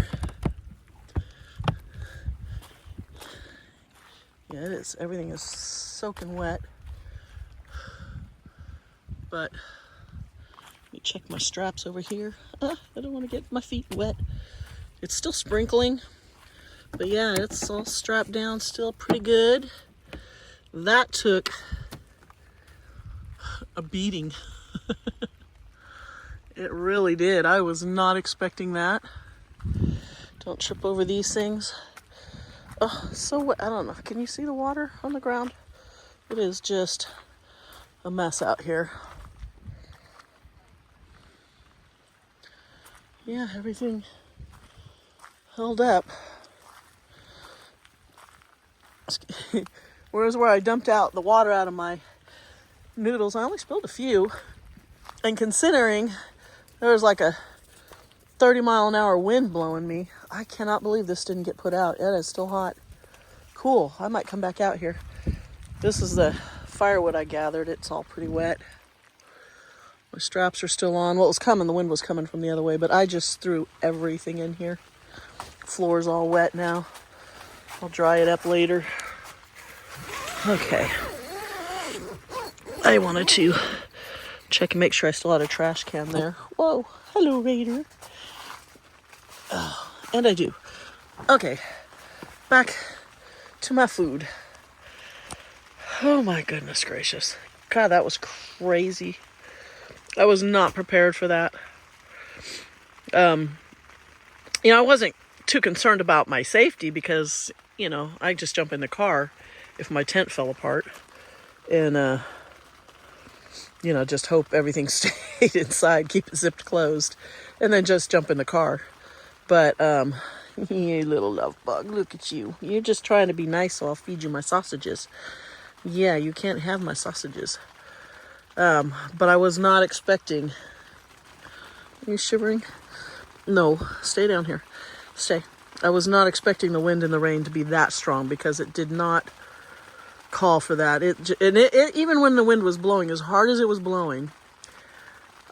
Yeah, it is. Everything is soaking wet. But let me check my straps over here. I don't want to get my feet wet. It's still sprinkling. But yeah, it's all strapped down still pretty good. That took a beating. It really did. I was not expecting that. Don't trip over these things. Oh, so wet. I don't know. Can you see the water on the ground? It is just a mess out here. Yeah, everything held up. Whereas where I dumped out the water out of my noodles, I only spilled a few. And considering there was like a 30-mile-an-hour wind blowing me, I cannot believe this didn't get put out. It is still hot. Cool. I might come back out here. This is the firewood I gathered. It's all pretty wet. My straps are still on. Well, it was coming. The wind was coming from the other way, but I just threw everything in here. Floor's all wet now. I'll dry it up later. Okay. I wanted to check and make sure I still had a trash can there. Whoa. Hello, Raider. Oh, and I do. Okay. Back to my food. Oh my goodness gracious. God, that was crazy. I was not prepared for that. I wasn't too concerned about my safety because, I just jump in the car if my tent fell apart and, just hope everything stayed inside, keep it zipped closed, and then just jump in the car. But, you little love bug, look at you. You're just trying to be nice, so I'll feed you my sausages. Yeah, you can't have my sausages. But I was not expecting. Are you shivering? No, stay down here. Stay. I was not expecting the wind and the rain to be that strong because it did not call for that. It even when the wind was blowing, as hard as it was blowing,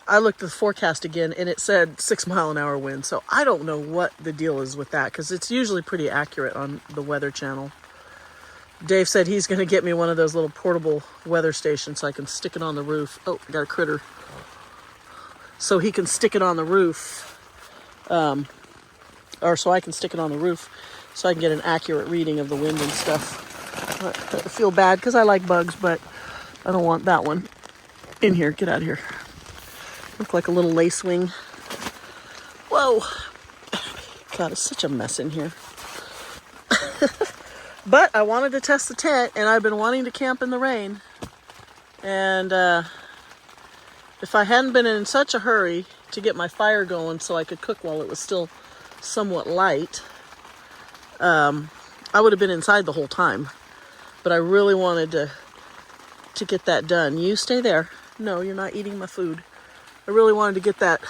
I looked at the forecast again and it said 6-mile-an-hour wind. So I don't know what the deal is with that because it's usually pretty accurate on the Weather Channel. Dave said he's going to get me one of those little portable weather stations so I can stick it on the roof. Oh, I got a critter. So he can stick it on the roof. Or so I can stick it on the roof so I can get an accurate reading of the wind and stuff. I feel bad because I like bugs, but I don't want that one in here. Get out of here. Look like a little lacewing. Whoa. God, it's such a mess in here. But I wanted to test the tent, and I've been wanting to camp in the rain. And if I hadn't been in such a hurry to get my fire going so I could cook while it was still somewhat light, I would have been inside the whole time. But I really wanted to get that done. You stay there. No, you're not eating my food. I really wanted to get that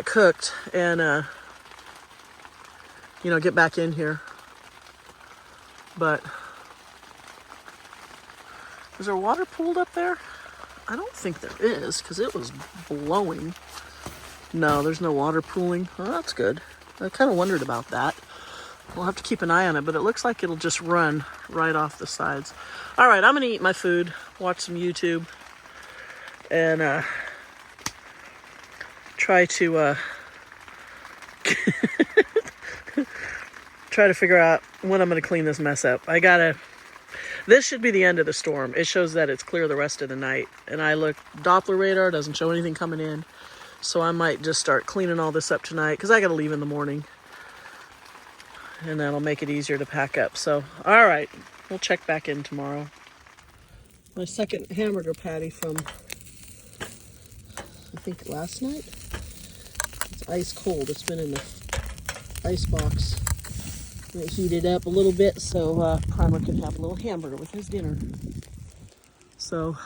cooked and get back in here. But is there water pooled up there? I don't think there is because it was blowing. No, there's no water pooling. Oh, that's good. I kind of wondered about that. We'll have to keep an eye on it, but it looks like it'll just run right off the sides. All right, I'm going to eat my food, watch some YouTube, and try to try to figure out when I'm going to clean this mess up. This should be the end of the storm. It shows that it's clear the rest of the night. And I look, Doppler radar doesn't show anything coming in. So I might just start cleaning all this up tonight because I got to leave in the morning. And that'll make it easier to pack up. So, all right, we'll check back in tomorrow. My second hamburger patty from, I think, last night. It's ice cold. It's been in the ice box. It heated up a little bit so Primer can have a little hamburger with his dinner. So,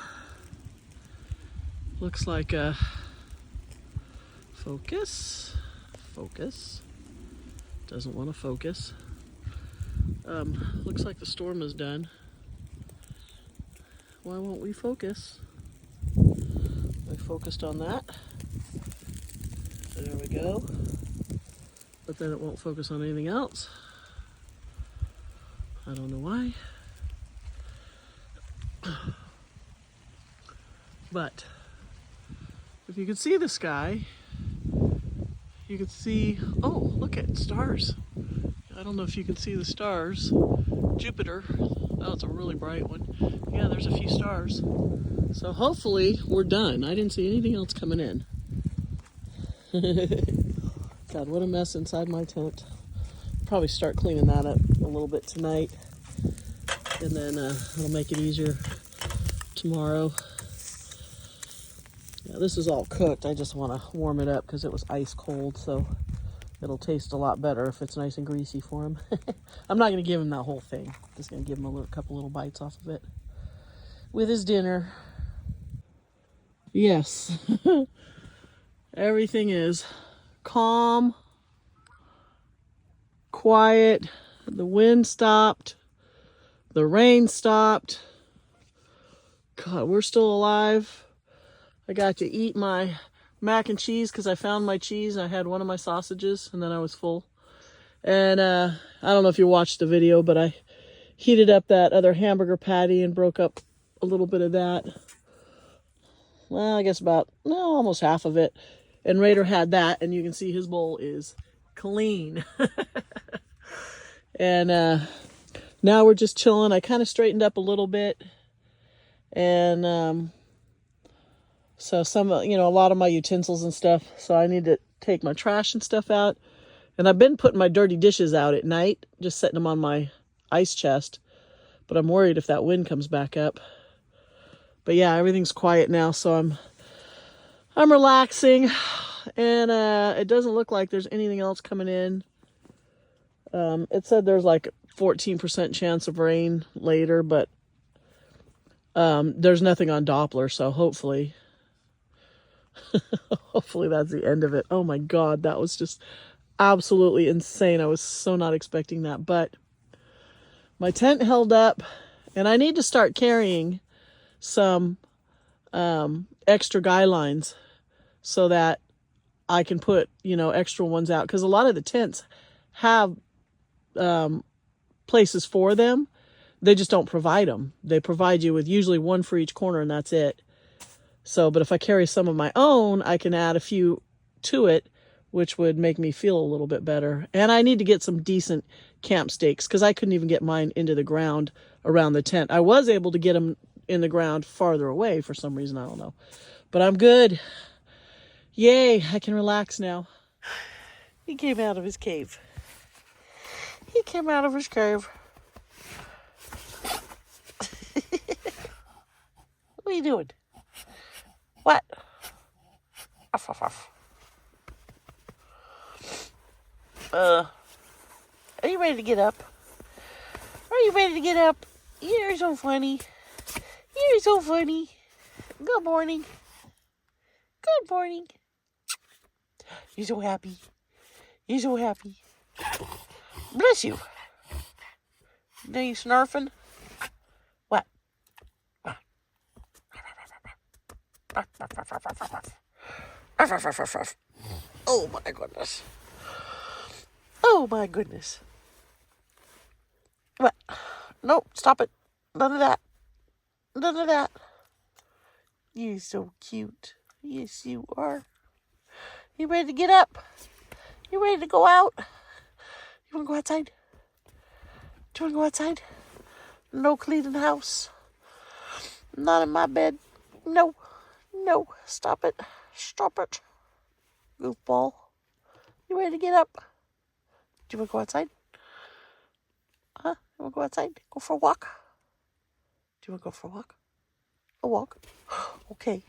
looks like focus. Doesn't want to focus. Looks like the storm is done. Why won't we focus? I focused on that. There we go. But then it won't focus on anything else. I don't know why. But if you could see the sky, you could see, oh, look at stars. I don't know if you can see the stars. Jupiter, oh, it's a really bright one. Yeah, there's a few stars. So hopefully we're done. I didn't see anything else coming in. God, what a mess inside my tent. Probably start cleaning that up a little bit tonight. And then it'll make it easier tomorrow. Yeah, this is all cooked. I just want to warm it up because it was ice cold. So it'll taste a lot better if it's nice and greasy for him. I'm not going to give him that whole thing. Just going to give him a couple little bites off of it with his dinner. Yes. Everything is calm, quiet. The wind stopped. The rain stopped. God, we're still alive. I got to eat my mac and cheese because I found my cheese. I had one of my sausages and then I was full. And I don't know if you watched the video, but I heated up that other hamburger patty and broke up a little bit of that. Well, I guess about, no, almost half of it. And Raider had that, and you can see his bowl is clean. And now we're just chilling. I kind of straightened up a little bit. And so a lot of my utensils and stuff. So I need to take my trash and stuff out. And I've been putting my dirty dishes out at night, just setting them on my ice chest. But I'm worried if that wind comes back up. But yeah, everything's quiet now, so I'm relaxing. And it doesn't look like there's anything else coming in. It said there's like 14% chance of rain later, but there's nothing on Doppler, so hopefully that's the end of it. Oh my God, that was just absolutely insane. I was so not expecting that, but my tent held up, and I need to start carrying some extra guy lines so that I can put, extra ones out. Because a lot of the tents have places for them. They just don't provide them. They provide you with usually one for each corner, and that's it. So, but if I carry some of my own, I can add a few to it, which would make me feel a little bit better. And I need to get some decent camp stakes because I couldn't even get mine into the ground around the tent. I was able to get them in the ground farther away for some reason. I don't know. But I'm good. Yay, I can relax now. He came out of his cave. What are you doing? What? Uff, uff, uff. Are you ready to get up? You're so funny. Good morning. You're so happy. Bless you. Now you snarfing? What? Oh my goodness. What? Nope, stop it. None of that. You're so cute. Yes, you are. You ready to get up? You ready to go out? You want to go outside? Do you want to go outside? No cleaning house. Not in my bed. No. Stop it. Goofball. You ready to get up? Do you want to go outside? Huh? You want to go outside? Go for a walk? Do you want to go for a walk? a walk. Okay.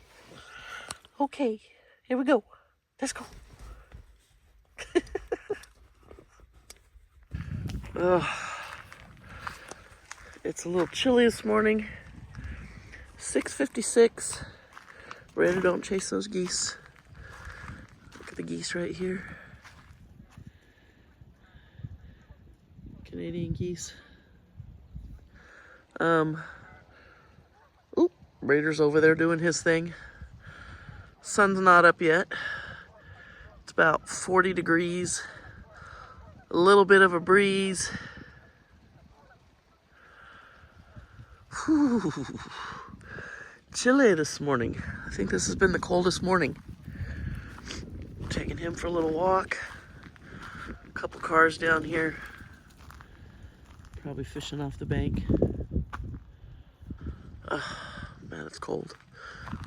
Okay. Here we go. Let's go. It's a little chilly this morning. 6:56. Ready to don't chase those geese. Look at the geese right here. Canadian geese. Oop, Raider's over there doing his thing. Sun's not up yet. It's about 40 degrees. A little bit of a breeze. Whew. Chilly this morning. I think this has been the coldest morning. Taking him for a little walk. A couple cars down here. Probably fishing off the bank. Man, it's cold.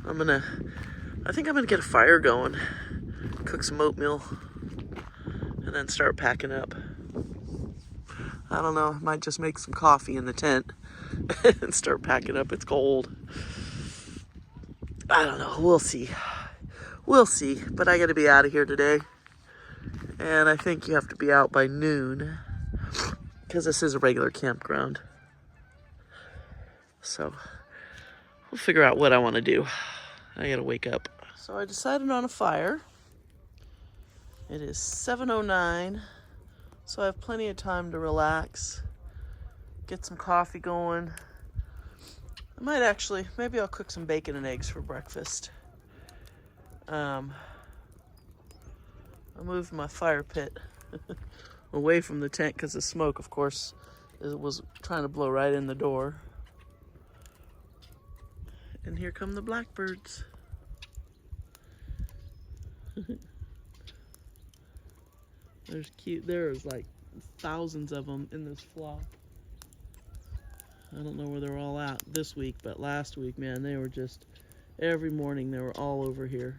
I think I'm gonna get a fire going. Cook some oatmeal. And then start packing up. I don't know, I might just make some coffee in the tent and start packing up. It's cold. I don't know, we'll see. We'll see, but I gotta be out of here today. And I think you have to be out by noon because this is a regular campground. So we'll figure out what I want to do. I gotta wake up. So I decided on a fire. It is 7:09, so I have plenty of time to relax, get some coffee going. I might actually, maybe I'll cook some bacon and eggs for breakfast. I moved my fire pit away from the tent because the smoke, of course, was trying to blow right in the door. And here come the blackbirds. There's like thousands of them in this flock. I don't know where they're all at this week, but last week, man, they were just, every morning they were all over here.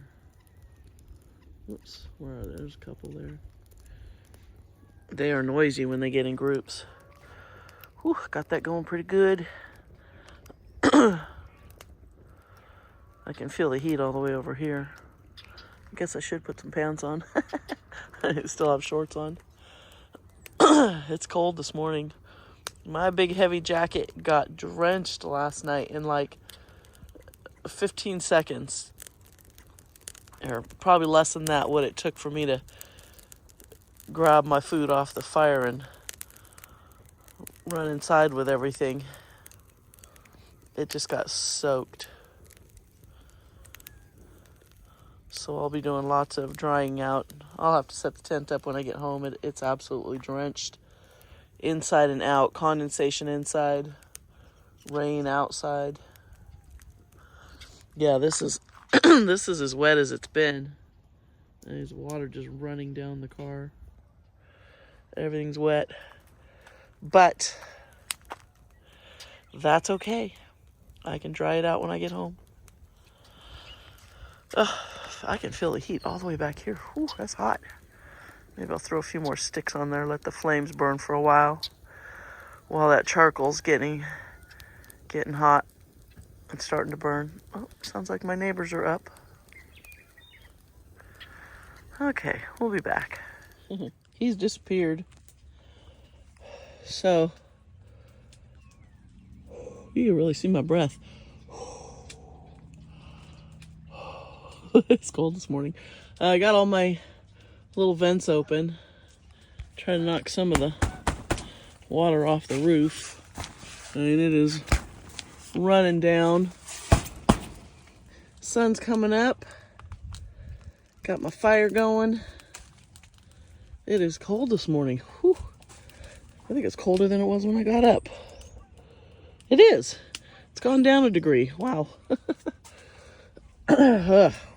Whoops, where are they? There's a couple there. They are noisy when they get in groups. Whew, got that going pretty good. I can feel the heat all the way over here. I guess I should put some pants on. I still have shorts on. It's cold this morning. My big heavy jacket got drenched last night in like 15 seconds. Or probably less than that, what it took for me to grab my food off the fire and run inside with everything. It just got soaked. So I'll be doing lots of drying out. I'll have to set the tent up when I get home. It's absolutely drenched. Inside and out. Condensation inside. Rain outside. Yeah, this is this is as wet as it's been. There's water just running down the car. Everything's wet. But that's okay. I can dry it out when I get home. I can feel the heat all the way back here. Whew, that's hot. Maybe I'll throw a few more sticks on there, let the flames burn for a while that charcoal's getting hot and starting to burn. Oh, sounds like my neighbors are up. Okay, we'll be back. He's disappeared. So, you can really see my breath. It's cold this morning. I got all my little vents open. Trying to knock some of the water off the roof. And it is running down. Sun's coming up. Got my fire going. It is cold this morning. Whew. I think it's colder than it was when I got up. It is. It's gone down a degree. Wow.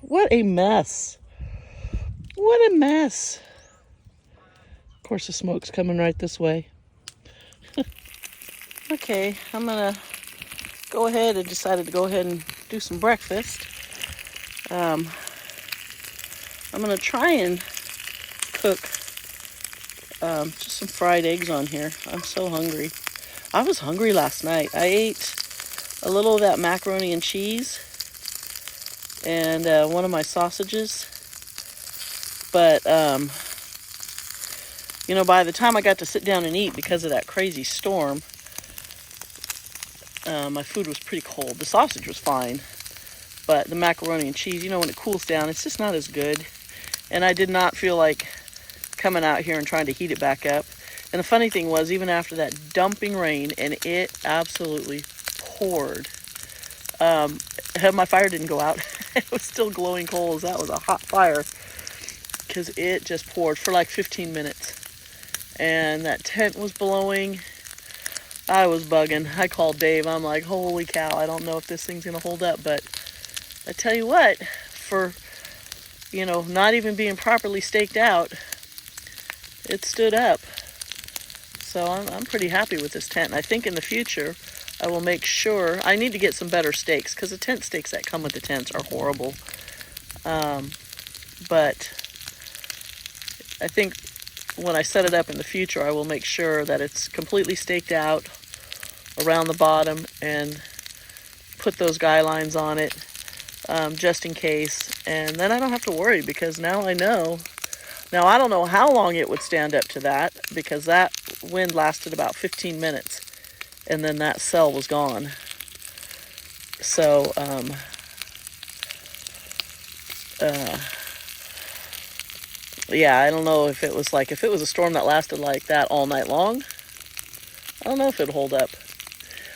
What a mess. What a mess. Of course, the smoke's coming right this way. Okay, I'm gonna go ahead and decided to go ahead and do some breakfast. I'm gonna try and cook just some fried eggs on here. I'm so hungry. I was hungry last night. I ate a little of that macaroni and cheese, and one of my sausages. But, you know, by the time I got to sit down and eat, because of that crazy storm, my food was pretty cold. The sausage was fine, but the macaroni and cheese, you know, when it cools down, it's just not as good. And I did not feel like coming out here and trying to heat it back up. And the funny thing was, even after that dumping rain, and it absolutely poured, my fire didn't go out. It was still glowing coals. That was a hot fire, because it just poured for like 15 minutes. And that tent was blowing. I was bugging. I called Dave. I'm like, holy cow, I don't know if this thing's going to hold up. But I tell you what, for, you know, not even being properly staked out, it stood up. So I'm pretty happy with this tent. And I think in the future, I will make sure, I need to get some better stakes, because the tent stakes that come with the tents are horrible. But I think when I set it up in the future, I will make sure that it's completely staked out around the bottom and put those guy lines on it, just in case. And then I don't have to worry, because now I know. Now, I don't know how long it would stand up to that, because that wind lasted about 15 minutes, and then that cell was gone. So, yeah, I don't know if it was a storm that lasted like that all night long, I don't know if it'd hold up.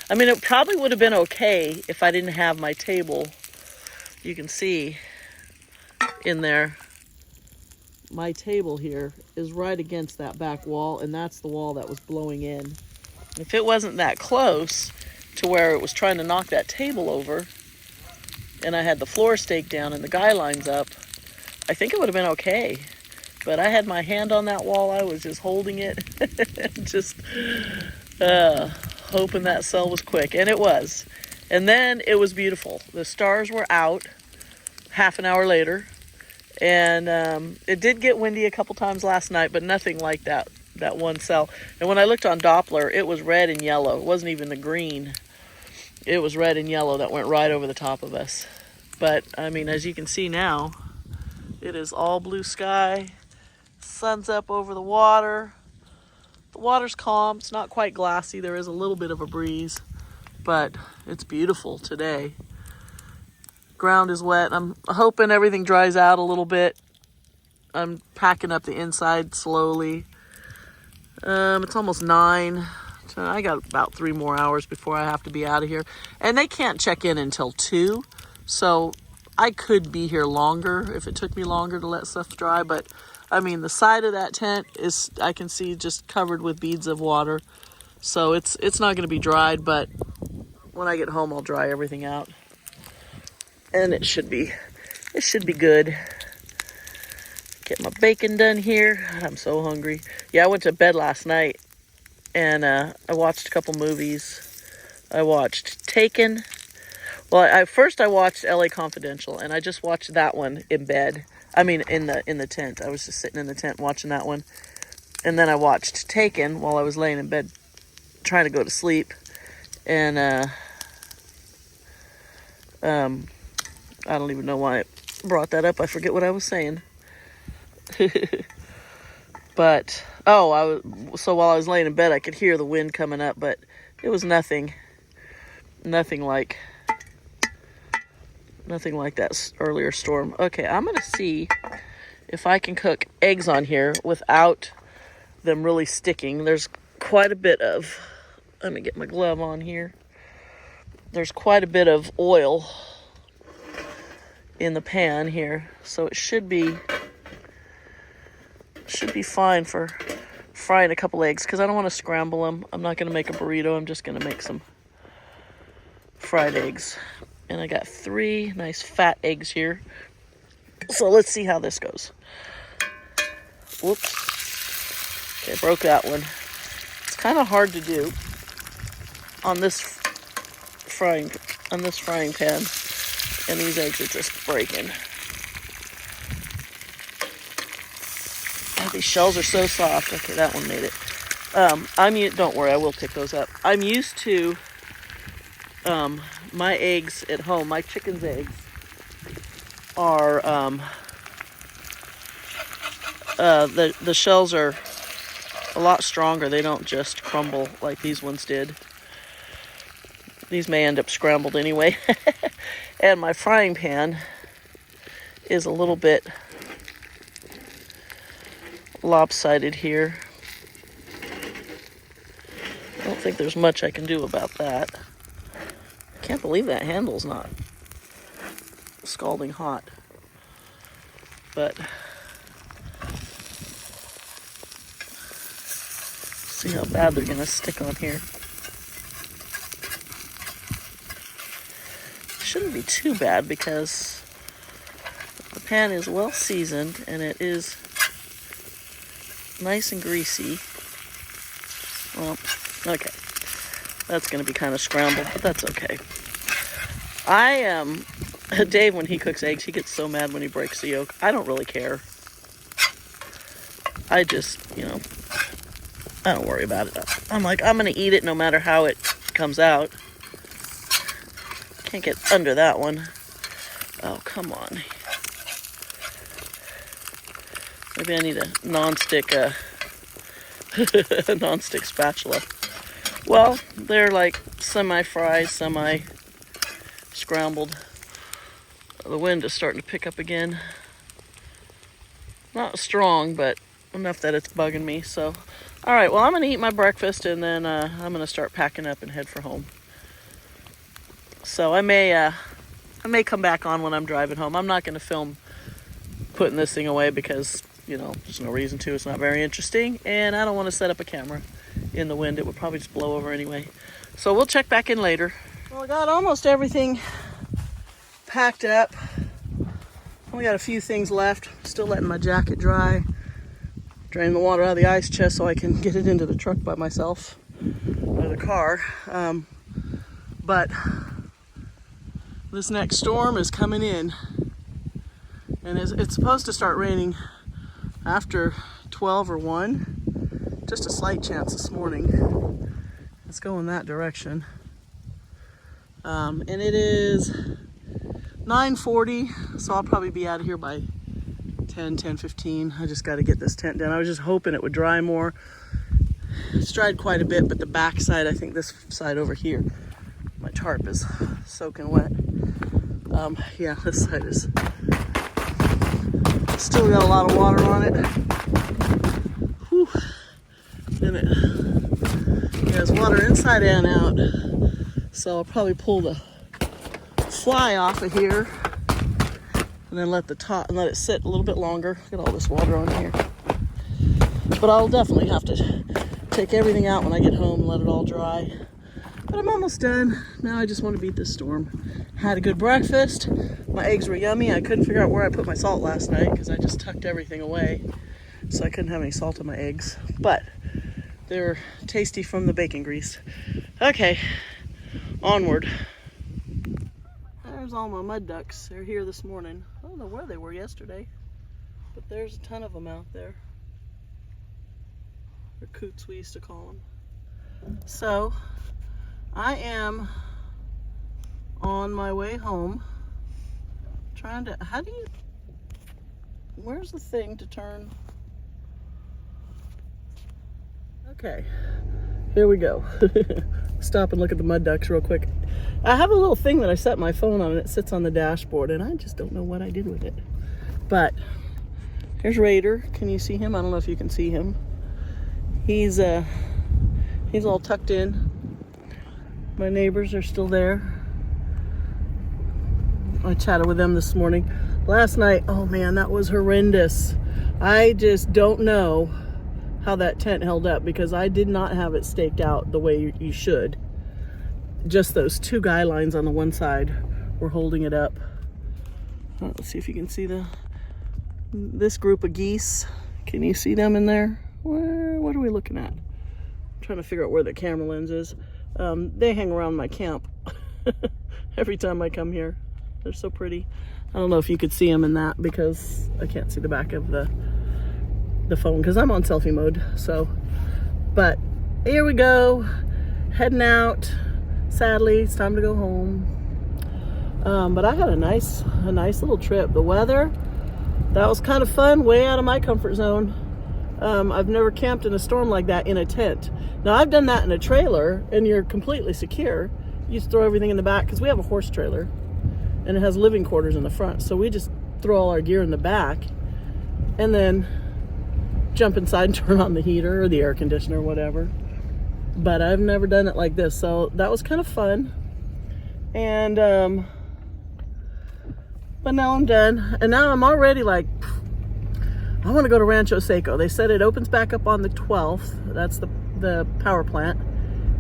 I mean, it probably would have been okay if I didn't have my table. You can see in there, my table here is right against that back wall, and that's the wall that was blowing in. If it wasn't that close to where it was trying to knock that table over, and I had the floor staked down and the guy lines up, I think it would have been okay. But I had my hand on that wall. I was just holding it, just hoping that cell was quick. And it was. And then it was beautiful. The stars were out half an hour later. And it did get windy a couple times last night, but nothing like that one cell. And when I looked on Doppler, it was red and yellow. It wasn't even the green. It was red and yellow that went right over the top of us. But, I mean, as you can see now, it is all blue sky. Sun's up over the water. The water's calm. It's not quite glassy. There is a little bit of a breeze, but it's beautiful today. Ground is wet. I'm hoping everything dries out a little bit. I'm packing up the inside slowly. It's almost 9. So I got about 3 more hours before I have to be out of here. And they can't check in until 2. So I could be here longer if it took me longer to let stuff dry. But I mean, the side of that tent is, I can see, just covered with beads of water. So it's not going to be dried, but when I get home, I'll dry everything out. And it should be good. Get my bacon done here. I'm so hungry. Yeah, I went to bed last night, and I watched a couple movies. I watched Taken. Well, I watched LA Confidential, and I just watched that one in bed. I mean, in the tent. I was just sitting in the tent watching that one. And then I watched Taken while I was laying in bed trying to go to sleep. And I don't even know why I brought that up. I forget what I was saying. But, so while I was laying in bed, I could hear the wind coming up, but it was nothing like that earlier storm. Okay, I'm going to see if I can cook eggs on here without them really sticking. There's quite a bit of, let me get my glove on here. There's quite a bit of oil in the pan here, so it should be fine for frying a couple eggs, because I don't want to scramble them. I'm not going to make a burrito. I'm just going to make some fried eggs. And I got 3 nice fat eggs here. So let's see how this goes. Whoops. Okay, broke that one. It's kind of hard to do on this frying pan. And these eggs are just breaking. Oh, these shells are so soft. Okay, that one made it. Don't worry, I will pick those up. I'm used to my eggs at home, my chicken's eggs, are the shells are a lot stronger. They don't just crumble like these ones did. These may end up scrambled anyway. And my frying pan is a little bit lopsided here. I don't think there's much I can do about that. I can't believe that handle's not scalding hot. But see how bad they're gonna stick on here. Shouldn't be too bad because the pan is well seasoned and it is nice and greasy. Well, okay. That's going to be kind of scrambled, but that's okay. Dave, when he cooks eggs, he gets so mad when he breaks the yolk. I don't really care. I just, I don't worry about it. I'm like, I'm going to eat it no matter how it comes out. Can't get under that one. Oh, come on. Maybe I need a non-stick spatula. Well, they're like semi-fried, semi-scrambled. The wind is starting to pick up again. Not strong, but enough that it's bugging me. So, all right, well, I'm going to eat my breakfast, and then I'm going to start packing up and head for home. So I may come back on when I'm driving home. I'm not going to film putting this thing away because, there's no reason to. It's not very interesting, and I don't want to set up a camera in the wind. It would probably just blow over anyway. So we'll check back in later. Well, I got almost everything packed up. Only got a few things left. Still letting my jacket dry. Drain the water out of the ice chest so I can get it into the truck by myself, or the car. But this next storm is coming in, and it's supposed to start raining after 12 or 1. Just a slight chance this morning. It's going that direction. And it is 9:40, so I'll probably be out of here by 10:15. I just got to get this tent down. I was just hoping it would dry more. It's dried quite a bit, but the back side, I think this side over here, my tarp is soaking wet. Yeah, this side is still got a lot of water on it. Whew. And it has water inside and out. So I'll probably pull the fly off of here and then let it sit a little bit longer. Get all this water on here. But I'll definitely have to take everything out when I get home and let it all dry. But I'm almost done. Now I just want to beat this storm. Had a good breakfast. My eggs were yummy. I couldn't figure out where I put my salt last night because I just tucked everything away. So I couldn't have any salt in my eggs. But they were tasty from the bacon grease. Okay, onward. There's all my mud ducks. They're here this morning. I don't know where they were yesterday, but there's a ton of them out there. Or coots, we used to call them. So I am on my way home trying to, where's the thing to turn? Okay, here we go. Stop and look at the mud ducks real quick. I have a little thing that I set my phone on and it sits on the dashboard and I just don't know what I did with it. But here's Raider. Can you see him? I don't know if you can see him. He's all tucked in. My neighbors are still there. I chatted with them this morning. Last night, oh man, that was horrendous. I just don't know how that tent held up because I did not have it staked out the way you should. Just those two guy lines on the one side were holding it up. Let's see if you can see this group of geese. Can you see them in there? What are we looking at? I'm trying to figure out where the camera lens is. They hang around my camp every time I come here. They're so pretty. I don't know if you could see them in that because I can't see the back of the phone because I'm on selfie mode. So, but here we go, heading out. Sadly, it's time to go home. But I had a nice little trip. The weather, that was kind of fun, way out of my comfort zone. I've never camped in a storm like that in a tent. Now, I've done that in a trailer, and you're completely secure. You just throw everything in the back, because we have a horse trailer, and it has living quarters in the front. So we just throw all our gear in the back, and then jump inside and turn on the heater or the air conditioner, whatever. But I've never done it like this, so that was kind of fun. And but now I'm done, and now I'm already like, I want to go to Rancho Seco. They said it opens back up on the 12th. That's the power plant,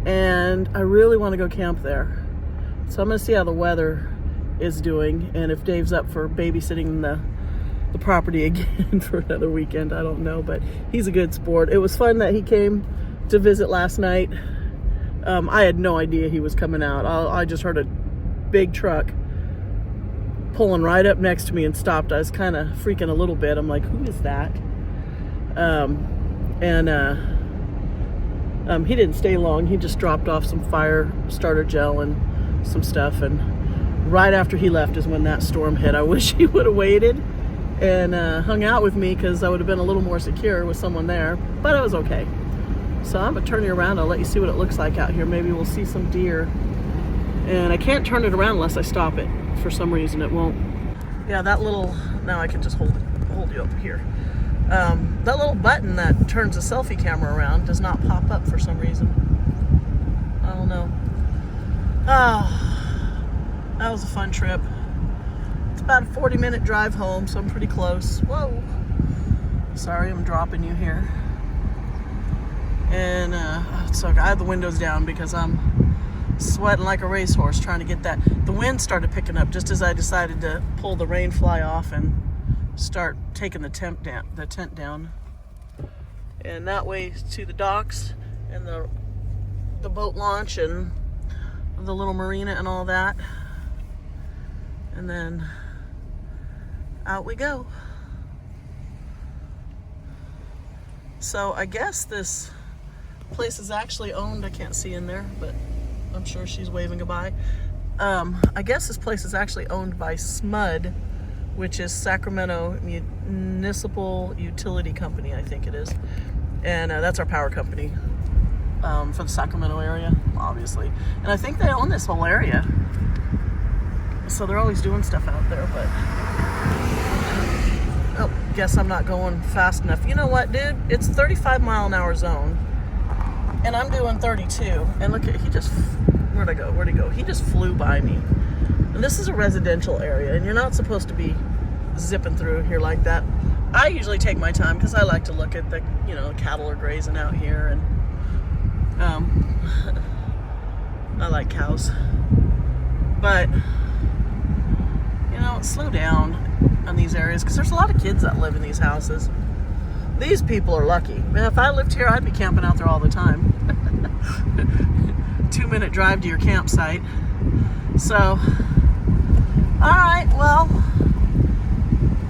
and I really want to go camp there. So I'm gonna see how the weather is doing, and if Dave's up for babysitting the property again for another weekend. I don't know, but he's a good sport. It was fun that he came to visit last night. I had no idea he was coming out. I just heard a big truck pulling right up next to me and stopped. I was kind of freaking a little bit. I'm like, who is that? He didn't stay long. He just dropped off some fire starter gel and some stuff, and right after he left is when that storm hit. I wish he would have waited and hung out with me, because I would have been a little more secure with someone there, but it was okay. So I'm gonna turn you around. I'll let you see what it looks like out here. Maybe we'll see some deer. And I can't turn it around unless I stop it. For some reason it won't. Yeah, that little, now I can just hold you up here. That little button that turns the selfie camera around does not pop up for some reason. I don't know. Oh, that was a fun trip. It's about a 40-minute drive home, so I'm pretty close. Whoa. Sorry, I'm dropping you here. And so I have the windows down because I'm sweating like a racehorse trying to get that. The wind started picking up just as I decided to pull the rain fly off and start taking the tent down. And that way to the docks and the boat launch and the little marina and all that. And then out we go. So I guess this place is actually owned. I can't see in there, but I'm sure she's waving goodbye. I guess this place is actually owned by SMUD, which is Sacramento Municipal Utility Company, I think it is. And that's our power company for the Sacramento area, obviously. And I think they own this whole area. So they're always doing stuff out there, but oh, guess I'm not going fast enough. You know what, dude? It's 35-mile-an-hour zone, and I'm doing 32. And look at, where'd he go? He just flew by me. And this is a residential area, and you're not supposed to be zipping through here like that. I usually take my time because I like to look at the, cattle are grazing out here, and I like cows. But slow down on these areas, because there's a lot of kids that live in these houses. These people are lucky. Man, if I lived here, I'd be camping out there all the time. 2-minute drive to your campsite. So, alright, well,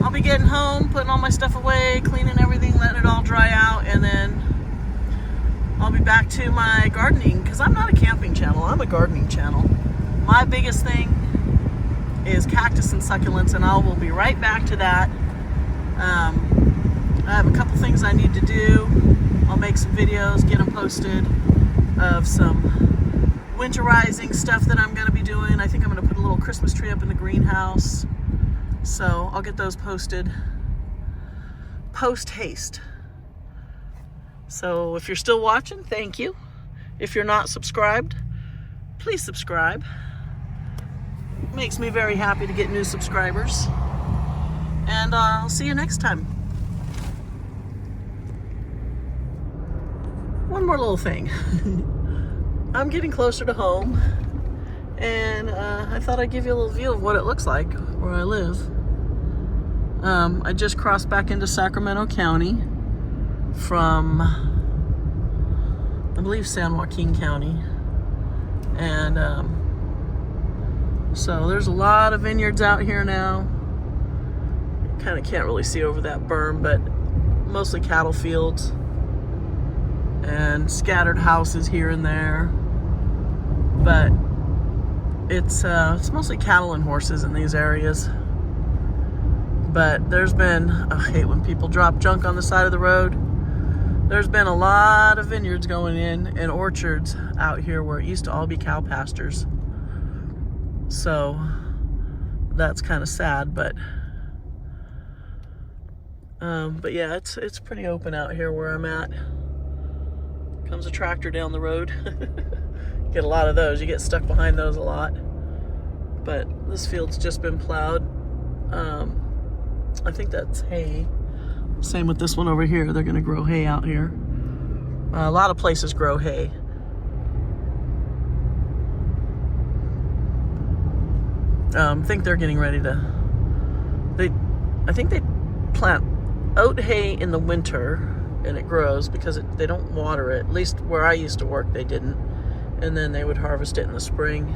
I'll be getting home, putting all my stuff away, cleaning everything, letting it all dry out, and then I'll be back to my gardening, because I'm not a camping channel, I'm a gardening channel. My biggest thing is cactus and succulents, and I will be right back to that. I have a couple things I need to do. I'll make some videos, get them posted, of some winterizing stuff that I'm going to be doing. I think I'm going to put a little Christmas tree up in the greenhouse. So I'll get those posted post haste. So if you're still watching, thank you. If you're not subscribed, please subscribe. Makes me very happy to get new subscribers. And I'll see you next time. One more little thing. I'm getting closer to home, and I thought I'd give you a little view of what it looks like where I live. I just crossed back into Sacramento County from, I believe, San Joaquin County. And so there's a lot of vineyards out here now. Kind of can't really see over that berm, but mostly cattle fields and scattered houses here and there. But It's mostly cattle and horses in these areas. But there's been, I hate when people drop junk on the side of the road. There's been a lot of vineyards going in and orchards out here where it used to all be cow pastures. So that's kind of sad, but yeah, it's pretty open out here where I'm at. Comes a tractor down the road. Get a lot of those. You get stuck behind those a lot. But this field's just been plowed. I think that's hay. Same with this one over here. They're gonna grow hay out here. A lot of places grow hay. I think they're getting ready to. I think they plant oat hay in the winter, and it grows because they don't water it. At least where I used to work, they didn't. And then they would harvest it in the spring.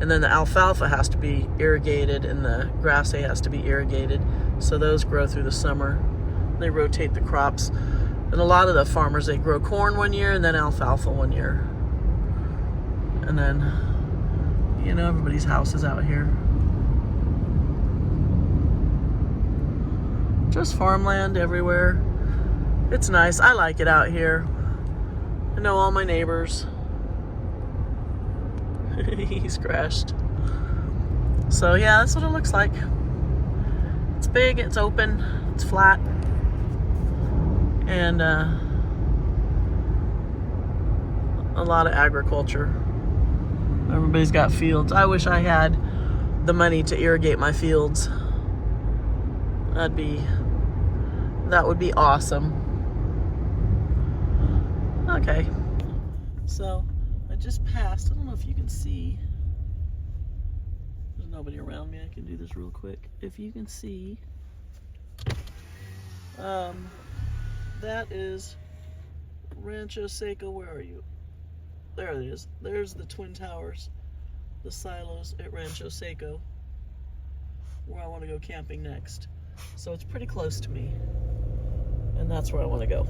And then the alfalfa has to be irrigated, and the grass hay has to be irrigated. So those grow through the summer. They rotate the crops. And a lot of the farmers, they grow corn one year and then alfalfa one year. And then, you know, everybody's house is out here. Just farmland everywhere. It's nice. I like it out here. I know all my neighbors. He's crashed. So yeah, that's what it looks like. It's big, it's open, it's flat. And a lot of agriculture. Everybody's got fields. I wish I had the money to irrigate my fields. That would be awesome. Okay. So I just passed. I don't know if you can see. There's nobody around me. I can do this real quick. If you can see, that is Rancho Seco. Where are you? There it is. There's the Twin Towers, the silos at Rancho Seco, where I want to go camping next. So it's pretty close to me, and that's where I want to go.